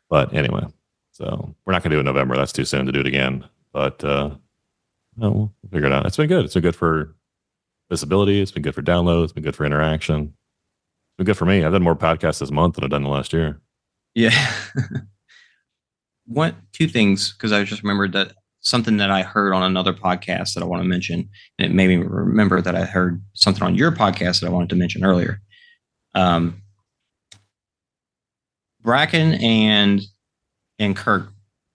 But anyway, so we're not going to do it in November. That's too soon to do it again. But no, we'll figure it out. It's been good. It's been good for visibility. It's been good for downloads. It's been good for interaction. It's been good for me. I've done more podcasts this month than I've done the last year. Yeah. Two things, because I just remembered that something that I heard on another podcast that I want to mention, and it made me remember that I heard something on your podcast that I wanted to mention earlier. Bracken and Kirk,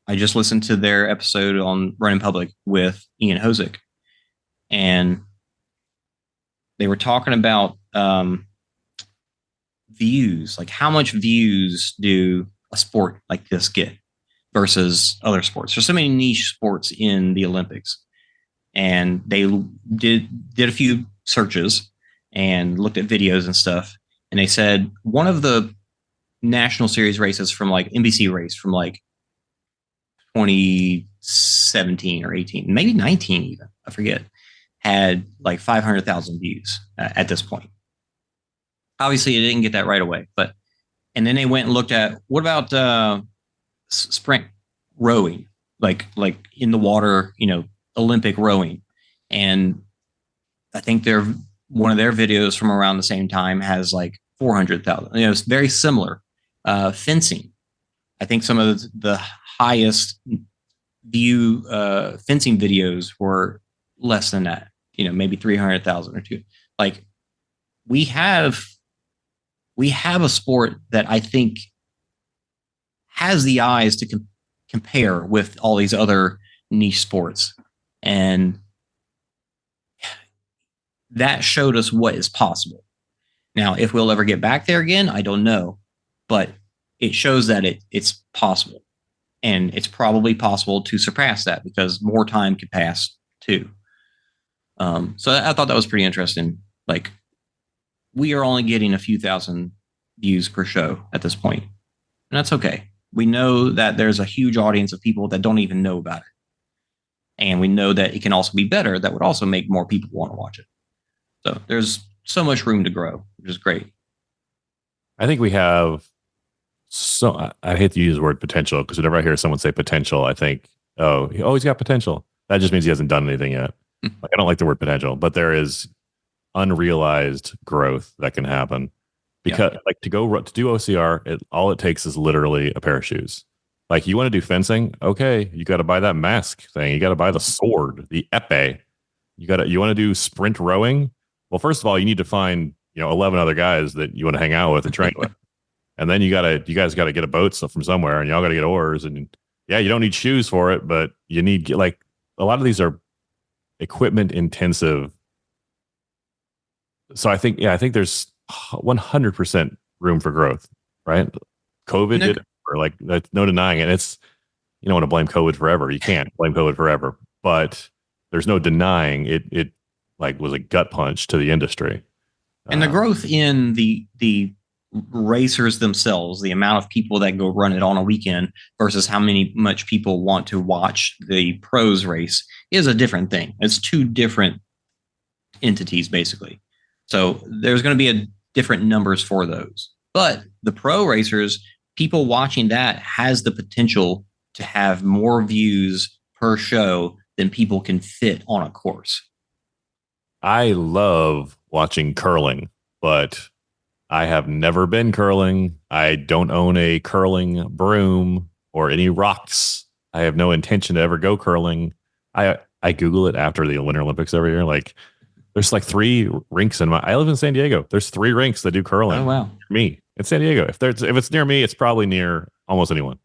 I just listened to their episode on Running Public with Ian Hosick, and they were talking about views, like how much views do a sport like this get versus other sports. There's so many niche sports in the Olympics, and they did a few searches and looked at videos and stuff, and they said one of the national series races from like NBC race from like 2017 or 18, maybe 19 even, I forget, had like 500,000 views at this point. Obviously, it didn't get that right away, and then they went and looked at what about sprint rowing, like in the water, Olympic rowing, and I think one of their videos from around the same time has like 400,000. It's very similar. Fencing, I think some of the highest view fencing videos were less than that, maybe 300,000 or two. Like we have a sport that I think has the eyes to compare with all these other niche sports. And that showed us what is possible. Now, if we'll ever get back there again, I don't know, but it shows that it's possible. And it's probably possible to surpass that because more time could pass too. So I thought that was pretty interesting. Like, we are only getting a few thousand views per show at this point, and that's okay. We know that there's a huge audience of people that don't even know about it. And we know that it can also be better. That would also make more people want to watch it. So there's so much room to grow, which is great. I think we have I hate to use the word potential because whenever I hear someone say potential, I think, he's got potential. That just means he hasn't done anything yet. Like, I don't like the word potential, but there is unrealized growth that can happen because to do OCR, all it takes is literally a pair of shoes. Like, you want to do fencing? Okay, you got to buy that mask thing. You got to buy the sword, the epee. You want to do sprint rowing? Well, first of all, you need to find 11 other guys that you want to hang out with and train with. And then you guys got to get a boat from somewhere, and y'all got to get oars. And you don't need shoes for it, but you need, like, a lot of these are equipment intensive. So I think there's 100% room for growth, right? COVID did it, or like, no denying it. It's, you don't want to blame COVID forever. You can't blame COVID forever, but there's no denying it like was a gut punch to the industry. And the growth in the racers themselves, the amount of people that go run it on a weekend versus how much people want to watch the pros race is a different thing. It's two different entities, basically. So there's going to be a different numbers for those. But the pro racers, people watching that has the potential to have more views per show than people can fit on a course. I love watching curling, but I have never been curling. I don't own a curling broom or any rocks. I have no intention to ever go curling. I Google it after the Winter Olympics every year. Like, there's like 3 rinks I live in San Diego. There's 3 rinks that do curling. Oh, wow. Near me in San Diego. If it's near me, it's probably near almost anyone.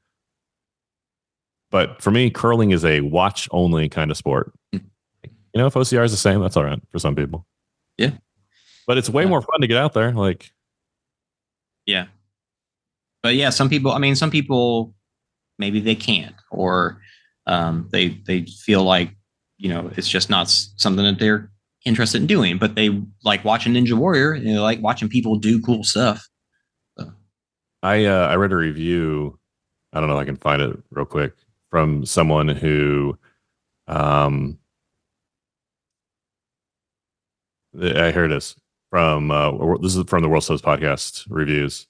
But for me, curling is a watch only kind of sport. You know, if OCR is the same, that's all right for some people. Yeah. But it's way more fun to get out there. Like, yeah. But yeah, some people maybe they can't, or they feel like, you know, it's just not something that they're interested in doing, but they like watching Ninja Warrior and they like watching people do cool stuff. So. I read a review. I don't know if I can find it real quick from someone who, I heard this from this is from the World Subs Podcast reviews.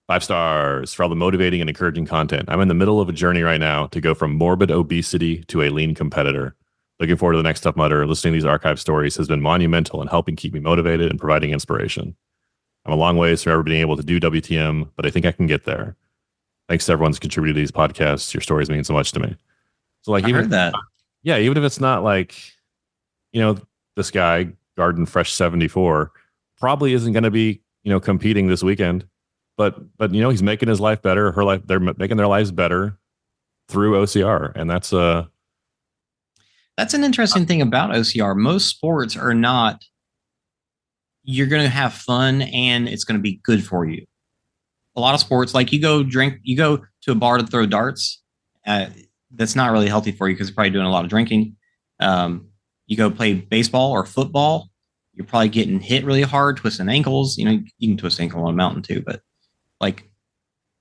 5 stars for all the motivating and encouraging content. I'm in the middle of a journey right now to go from morbid obesity to a lean competitor. Looking forward to the next Tough Mudder. Listening to these archive stories has been monumental in helping keep me motivated and providing inspiration. I'm a long ways from ever being able to do WTM, but I think I can get there. Thanks to everyone's contributed to these podcasts. Your stories mean so much to me. So, like, I heard that. Yeah, even if it's not like, you know, this guy Garden Fresh 74 probably isn't going to be, you know, competing this weekend, but you know, he's making his life better. They're making their lives better through OCR, and that's an interesting thing about OCR. Most sports are not. You're going to have fun, and it's going to be good for you. A lot of sports, like you go to a bar to throw darts. That's not really healthy for you because you're probably doing a lot of drinking. You go play baseball or football, you're probably getting hit really hard, twisting ankles. You know, you can twist an ankle on a mountain too, but like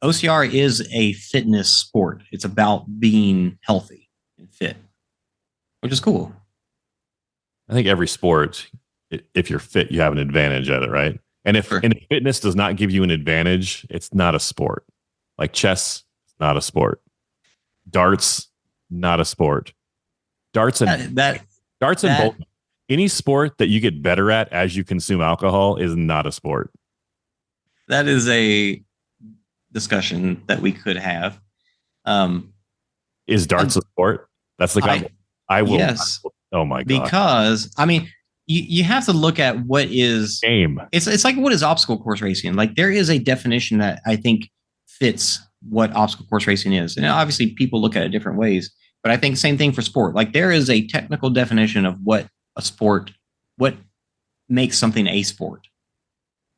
OCR is a fitness sport. It's about being healthy and fit, which is cool. I think every sport, if you're fit, you have an advantage at it, right? And if fitness does not give you an advantage, it's not a sport. Like chess, not a sport. Darts, not a sport. Darts and bowling. Any sport that you get better at as you consume alcohol is not a sport. That is a discussion that we could have. Is darts a sport? That's the I will. Yes. Oh my god. Because I mean, you have to look at what is game. It's like, what is obstacle course racing? Like, there is a definition that I think fits what obstacle course racing is, and obviously people look at it different ways. But I think same thing for sport. Like, there is a technical definition of what a sport, what makes something a sport,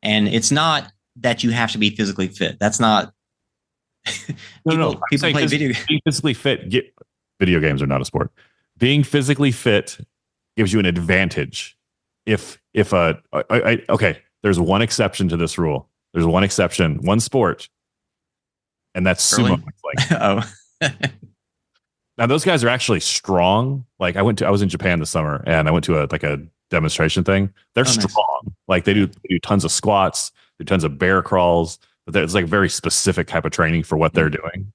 and it's not that you have to be physically fit. That's not. People play video. Being physically fit. Video games are not a sport. Being physically fit gives you an advantage. Okay, there's one exception to this rule. There's one exception, one sport, and that's sumo wrestling. Oh. Now those guys are actually strong. Like I was in Japan this summer and I went to a demonstration thing. They're strong. Nice. Like they do tons of squats, do tons of bear crawls, but it's like very specific type of training for what they're doing.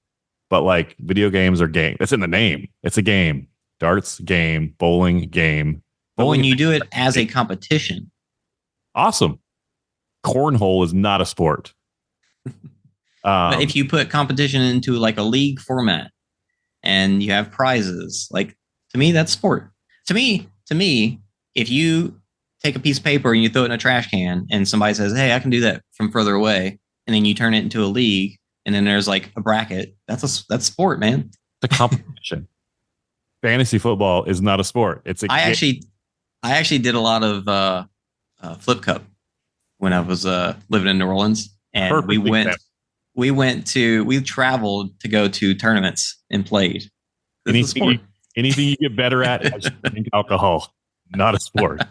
But like video games are game. It's in the name. It's a game. Darts, game. Bowling, game. But when you do it as a competition. Awesome. Cornhole is not a sport. But if you put competition into like a league format and you have prizes, like, to me, that's sport. To me, if you take a piece of paper and you throw it in a trash can and somebody says, hey, I can do that from further away, and then you turn it into a league and then there's like a bracket, that's sport, man. It's a competition. Fantasy football is not a sport. It's a I actually did a lot of Flip Cup when I was living in New Orleans, and we traveled to go to tournaments and played. Anything you get better at is drink alcohol, not a sport.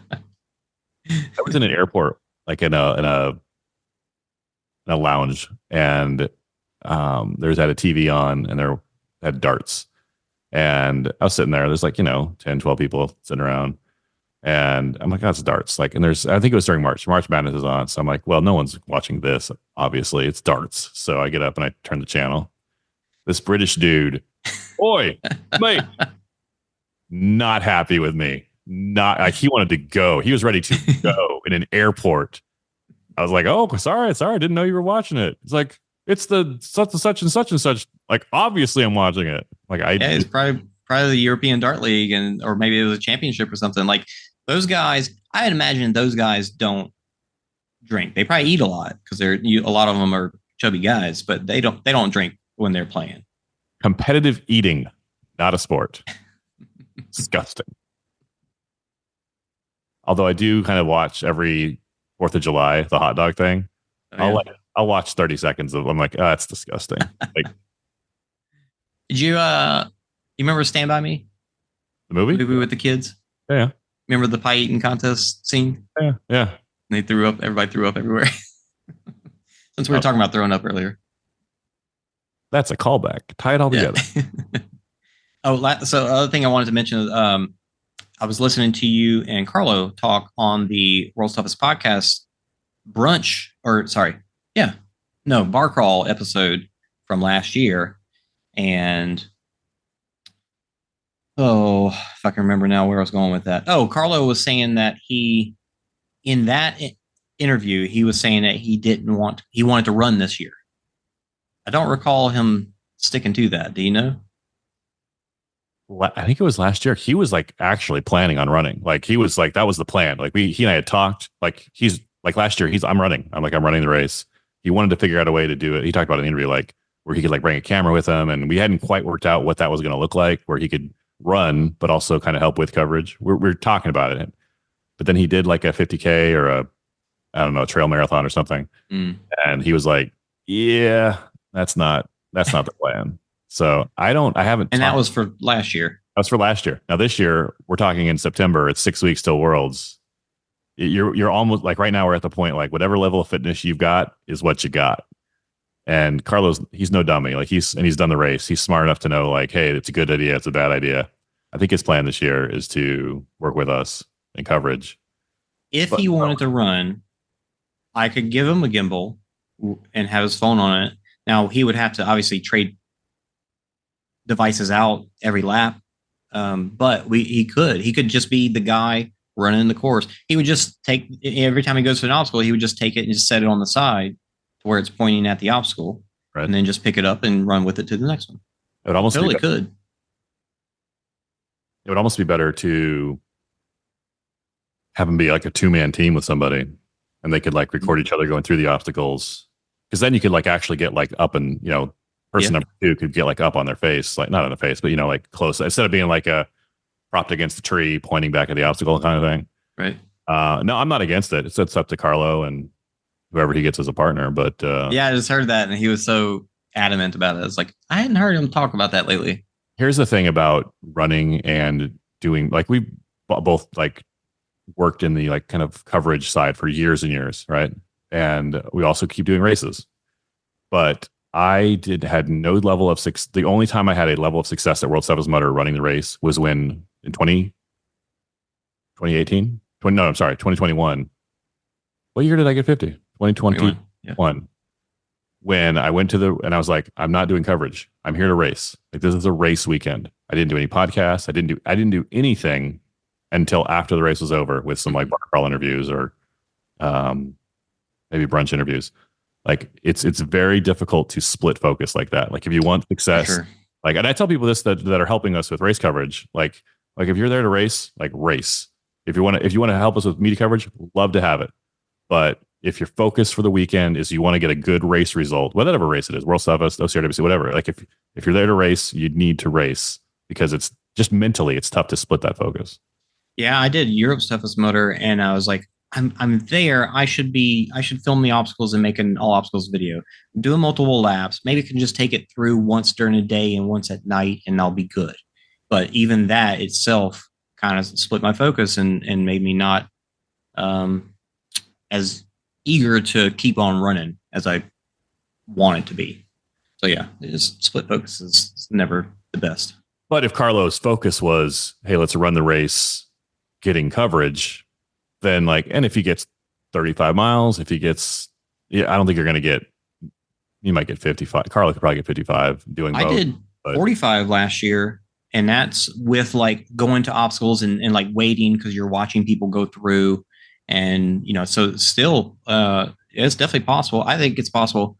I was in an airport like in a lounge, and there's had a TV on, and there had darts. And I was sitting there. There's like 10, 12 people sitting around, and I'm like, oh, it's darts. Like, and I think it was during March. March Madness is on, so I'm like, well, no one's watching this. Obviously, it's darts. So I get up and I turn the channel. This British dude, oi, mate, not happy with me. Not like he wanted to go. He was ready to go in an airport. I was like, oh, sorry. I didn't know you were watching it. It's like, it's the such and such and such and such. Like, obviously I'm watching it. Like, it's probably the European Dart League, or maybe it was a championship or something. Like those guys, I'd imagine those guys don't drink. They probably eat a lot because a lot of them are chubby guys, but they don't drink when they're playing. Competitive eating, not a sport. Disgusting. Although I do kind of watch every 4th of July, the hot dog thing. Oh, yeah. I'll watch 30 seconds of. I'm like, oh, that's disgusting. Like, did you remember Stand By Me? The movie with the kids? Yeah. Remember the pie eating contest scene? Yeah. And they threw up. Everybody threw up everywhere. Since we were talking about throwing up earlier. That's a callback. Tie it all together. So the other thing I wanted to mention is I was listening to you and Carlo talk on the World's Toughest Podcast bar crawl episode from last year. And if I can remember now where I was going with that. Oh, Carlo was saying that in that interview, he was saying that he wanted to run this year. I don't recall him sticking to that. Do you know? I think it was last year. He was like actually planning on running. Like he was like, that was the plan. Like he and I had talked, like he's like last year I'm running. I'm running the race. He wanted to figure out a way to do it. He talked about an interview, like where he could like bring a camera with him. And we hadn't quite worked out what that was going to look like, where he could run, but also kind of help with coverage. We're talking about it. But then he did like a 50K or a trail marathon or something. And he was like, yeah, that's not the plan. So I haven't. And that was for last year. That was for last year. Now this year we're talking in September. It's 6 weeks till Worlds. You're almost like right now we're at the point, like whatever level of fitness you've got is what you got. And Carlos, he's no dummy. Like he's done the race. He's smart enough to know like, hey, it's a good idea. It's a bad idea. I think his plan this year is to work with us in coverage. If he wanted to run, I could give him a gimbal and have his phone on it. Now he would have to obviously trade devices out every lap. But he could just be the guy running the course. He would just take, every time he goes to an obstacle, he would just take it and just set it on the side to where it's pointing at the obstacle, right, and then just pick it up and run with it to the next one. It would almost totally could. It would almost be better to have him be like a 2-man team with somebody, and they could like record each other going through the obstacles. Because then you could like actually get like up and, person number 2 could get like up on their face, like not on the face, but like close, instead of being like a propped against the tree pointing back at the obstacle kind of thing. Right. No, I'm not against it. It's up to Carlo and whoever he gets as a partner. But yeah, I just heard that and he was so adamant about it. It's like, I hadn't heard him talk about that lately. Here's the thing about running and doing, like we both like worked in the like kind of coverage side for years and years, right? And we also keep doing races. But I had no level of success. The only time I had a level of success at World Toughest Mudder running the race was when in 2021. What year did I get 50? 2021. Yeah. When I went and I was like, I'm not doing coverage. I'm here to race. Like this is a race weekend. I didn't do any podcasts. I didn't do anything until after the race was over with some like bar crawl interviews or maybe brunch interviews. Like it's very difficult to split focus like that. Like if you want success, sure. Like, and I tell people this that are helping us with race coverage, like if you're there to race, like race. If you want to help us with media coverage, love to have it. But if your focus for the weekend is you want to get a good race result, whatever race it is, World Toughest, OCR, whatever. Like if you're there to race, you need to race because it's just mentally it's tough to split that focus. Yeah, I did Europe's Toughest Mudder, and I was like, I'm there. I should film the obstacles and make an all obstacles video. Doing multiple laps. Maybe I can just take it through once during the day and once at night, and I'll be good. But even that itself kind of split my focus and made me not as eager to keep on running as I want it to be. So yeah, just split focus is never the best. But if Carlo's focus was, hey, let's run the race, getting coverage, then like, and if he gets 35 miles, if he gets, yeah, I don't think you're going to get, you might get 55. Carlo could probably get 55 doing both. I did 45 last year, and that's with like going to obstacles and like waiting because you're watching people go through. And, you know, so still, it's definitely possible. I think it's possible.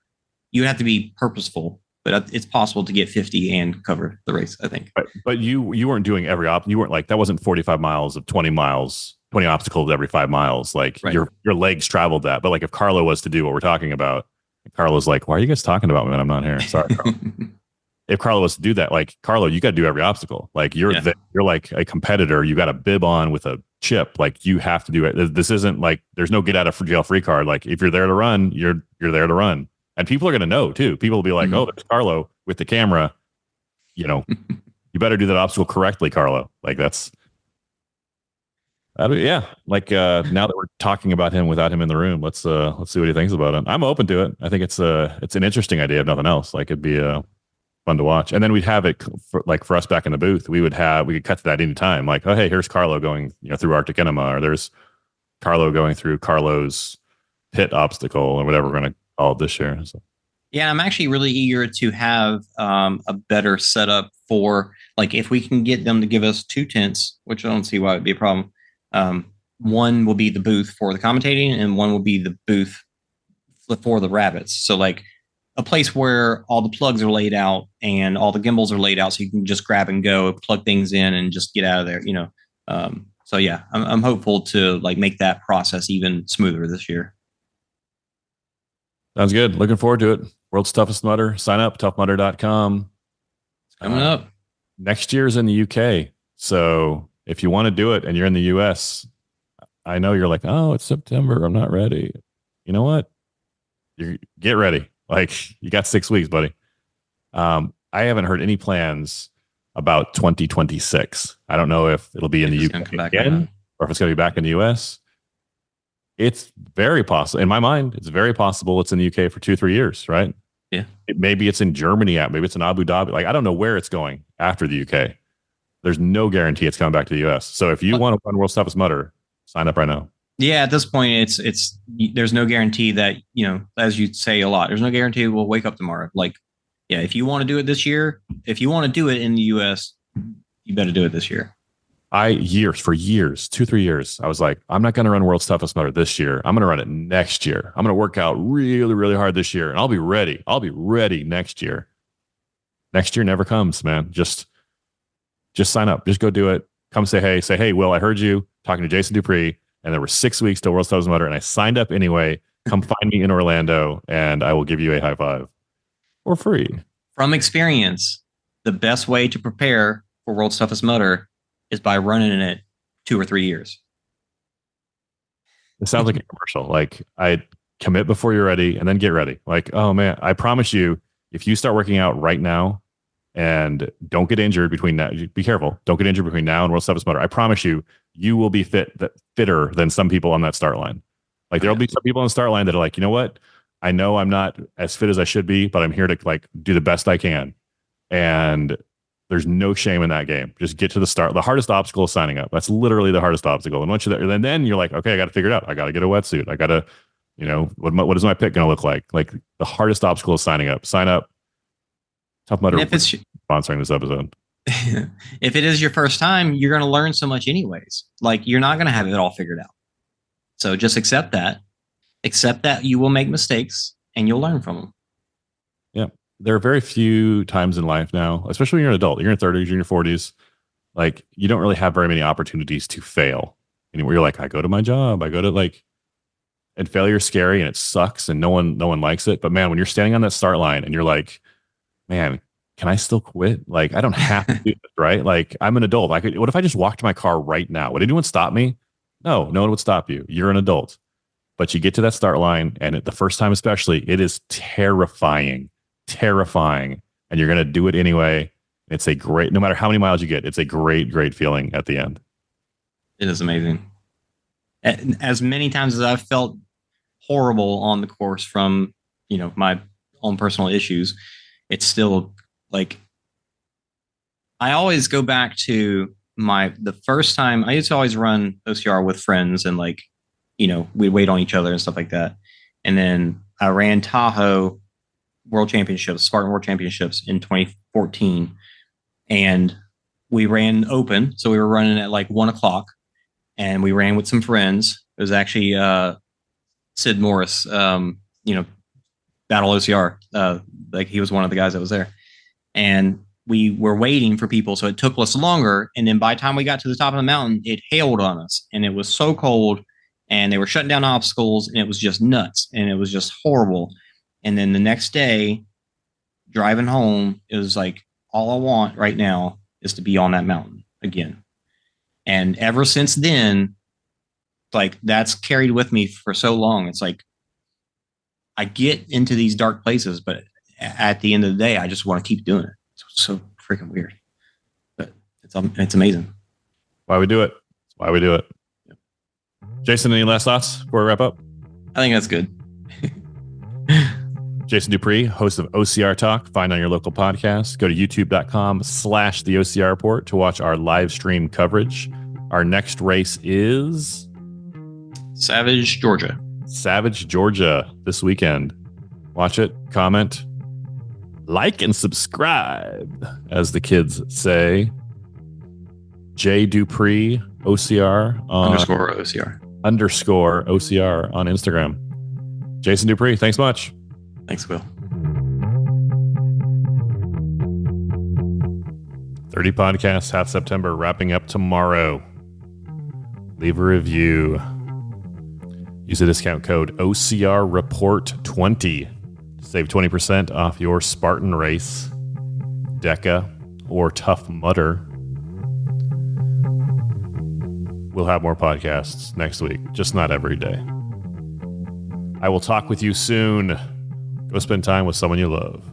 You have to be purposeful, but it's possible to get 50 and cover the race, I think. But you weren't doing every you weren't like, that wasn't 45 miles of 20 obstacles every 5 miles. Like your legs traveled that. But like if Carlo was to do what we're talking about, Carlo's like, why are you guys talking about me when I'm not here? Sorry, Carlo. If Carlo was to do that, like Carlo, you got to do every obstacle. Like you're like a competitor. You got a bib on with a chip. Like you have to do it. This isn't like there's no get out of jail free card. Like if you're there to run, you're there to run. And people are going to know too. People will be like, oh, there's Carlo with the camera. You know, you better do that obstacle correctly, Carlo. Like that's, yeah. Like now that we're talking about him without him in the room, let's see what he thinks about it. I'm open to it. I think it's an interesting idea if nothing else. Like it'd be fun to watch. And then we'd have it for us back in the booth. We could cut to that any time. Like, oh, hey, here's Carlo going, through Arctic Enema, or there's Carlo going through Carlo's pit obstacle or whatever we're going to call it this year. So. Yeah, I'm actually really eager to have a better setup for, like, if we can get them to give us 2 tents, which I don't see why it would be a problem. One will be the booth for the commentating, and one will be the booth for the rabbits. So, like, a place where all the plugs are laid out and all the gimbals are laid out, so you can just grab and go, plug things in, and just get out of there. So yeah, I'm hopeful to like make that process even smoother this year. Sounds good. Looking forward to it. World's Toughest Mudder. Sign up, toughmudder.com. Coming up. Next year's in the UK. So if you want to do it and you're in the US, I know you're like, oh, it's September. I'm not ready. You know what? You get ready. Like you got 6 weeks, buddy. I haven't heard any plans about 2026. I don't know if it'll be in the UK again or if it's going to be back in the US. It's very possible. In my mind, it's very possible it's in the UK for 2-3 years, right? Yeah. Maybe it's in Germany. Maybe it's in Abu Dhabi. Like, I don't know where it's going after the UK. There's no guarantee it's coming back to the US. So if you want to run World's Toughest Mudder, sign up right now. Yeah, at this point, it's there's no guarantee that, as you say a lot, there's no guarantee we'll wake up tomorrow. Like, yeah, if you want to do it this year, if you want to do it in the US, you better do it this year. For years, 2-3 years, I was like, I'm not going to run World's Toughest Mudder this year. I'm going to run it next year. I'm going to work out really, really hard this year, and I'll be ready. I'll be ready next year. Next year never comes, man. Just sign up. Just go do it. Come say hey, Will, I heard you talking to Jason Dupree, and there were 6 weeks till World's Toughest Mudder, and I signed up anyway. Come find me in Orlando, and I will give you a high five for free. From experience, the best way to prepare for World's Toughest Mudder is by running in it 2 or 3 years. It sounds like a commercial. Like, I commit before you're ready and then get ready. Like, oh man, I promise you, if you start working out right now and don't get injured between now, be careful. Don't get injured between now and World's Toughest Mudder. I promise you, you will be fitter than some people on that start line. Like, there'll be some people on the start line that are like, you know what? I know I'm not as fit as I should be, but I'm here to like do the best I can. And there's no shame in that game. Just get to the start. The hardest obstacle is signing up. That's literally the hardest obstacle. And once you're there, then you're like, okay, I got to figure it out. I got to get a wetsuit. I got to, what is my pit going to look like? Like, the hardest obstacle is signing up. Sign up. Tough Mudder sponsoring this episode. If it is your first time, you're going to learn so much anyways. Like, you're not going to have it all figured out. So just accept that. Accept that you will make mistakes and you'll learn from them. Yeah. There are very few times in life now, especially when you're an adult, you're in your 30s, you're in your 40s, like, you don't really have very many opportunities to fail. Anywhere you're like, I go to my job, I go to like, and failure's scary and it sucks and no one likes it. But man, when you're standing on that start line and you're like, man, can I still quit? Like, I don't have to do this, right? Like, I'm an adult. What if I just walked to my car right now? Would anyone stop me? No one would stop you. You're an adult. But you get to that start line, and the first time especially, it is terrifying, and you're going to do it anyway. It's a great, no matter how many miles you get, it's a great feeling at the end. It is amazing. As many times as I've felt horrible on the course from, my own personal issues, it's still like, I always go back to the first time I used to always run OCR with friends, and like, we'd wait on each other and stuff like that. And then I ran Tahoe World Championships, Spartan World Championships in 2014. And we ran open. So we were running at like 1:00, and we ran with some friends. It was actually Sid Morris, Battle OCR. Like he was one of the guys that was there. And we were waiting for people, so it took us longer. And then by the time we got to the top of the mountain, it hailed on us, and it was so cold, and they were shutting down obstacles, and it was just nuts, and it was just horrible. And then the next day, driving home, it was like, all I want right now is to be on that mountain again. And ever since then, like that's carried with me for so long. It's like I get into these dark places, but at the end of the day, I just want to keep doing it. It's so freaking weird, but it's amazing. Why we do it? That's why we do it. Yep. Jason, any last thoughts before we wrap up? I think that's good. Jason Dupree, host of OCR Talk. Find on your local podcast. Go to youtube.com/the OCR Report to watch our live stream coverage. Our next race is Savage, Georgia. Savage, Georgia this weekend. Watch it, comment, like, and subscribe, as the kids say. J Dupree OCR _OCR _OCR on Instagram. Jason Dupree, thanks much. Thanks, Will. 30 podcasts, half September, wrapping up tomorrow. Leave a review. Use the discount code OCR Report 20. Save 20% off your Spartan race, Deca, or Tough Mudder. We'll have more podcasts next week, just not every day. I will talk with you soon. Go spend time with someone you love.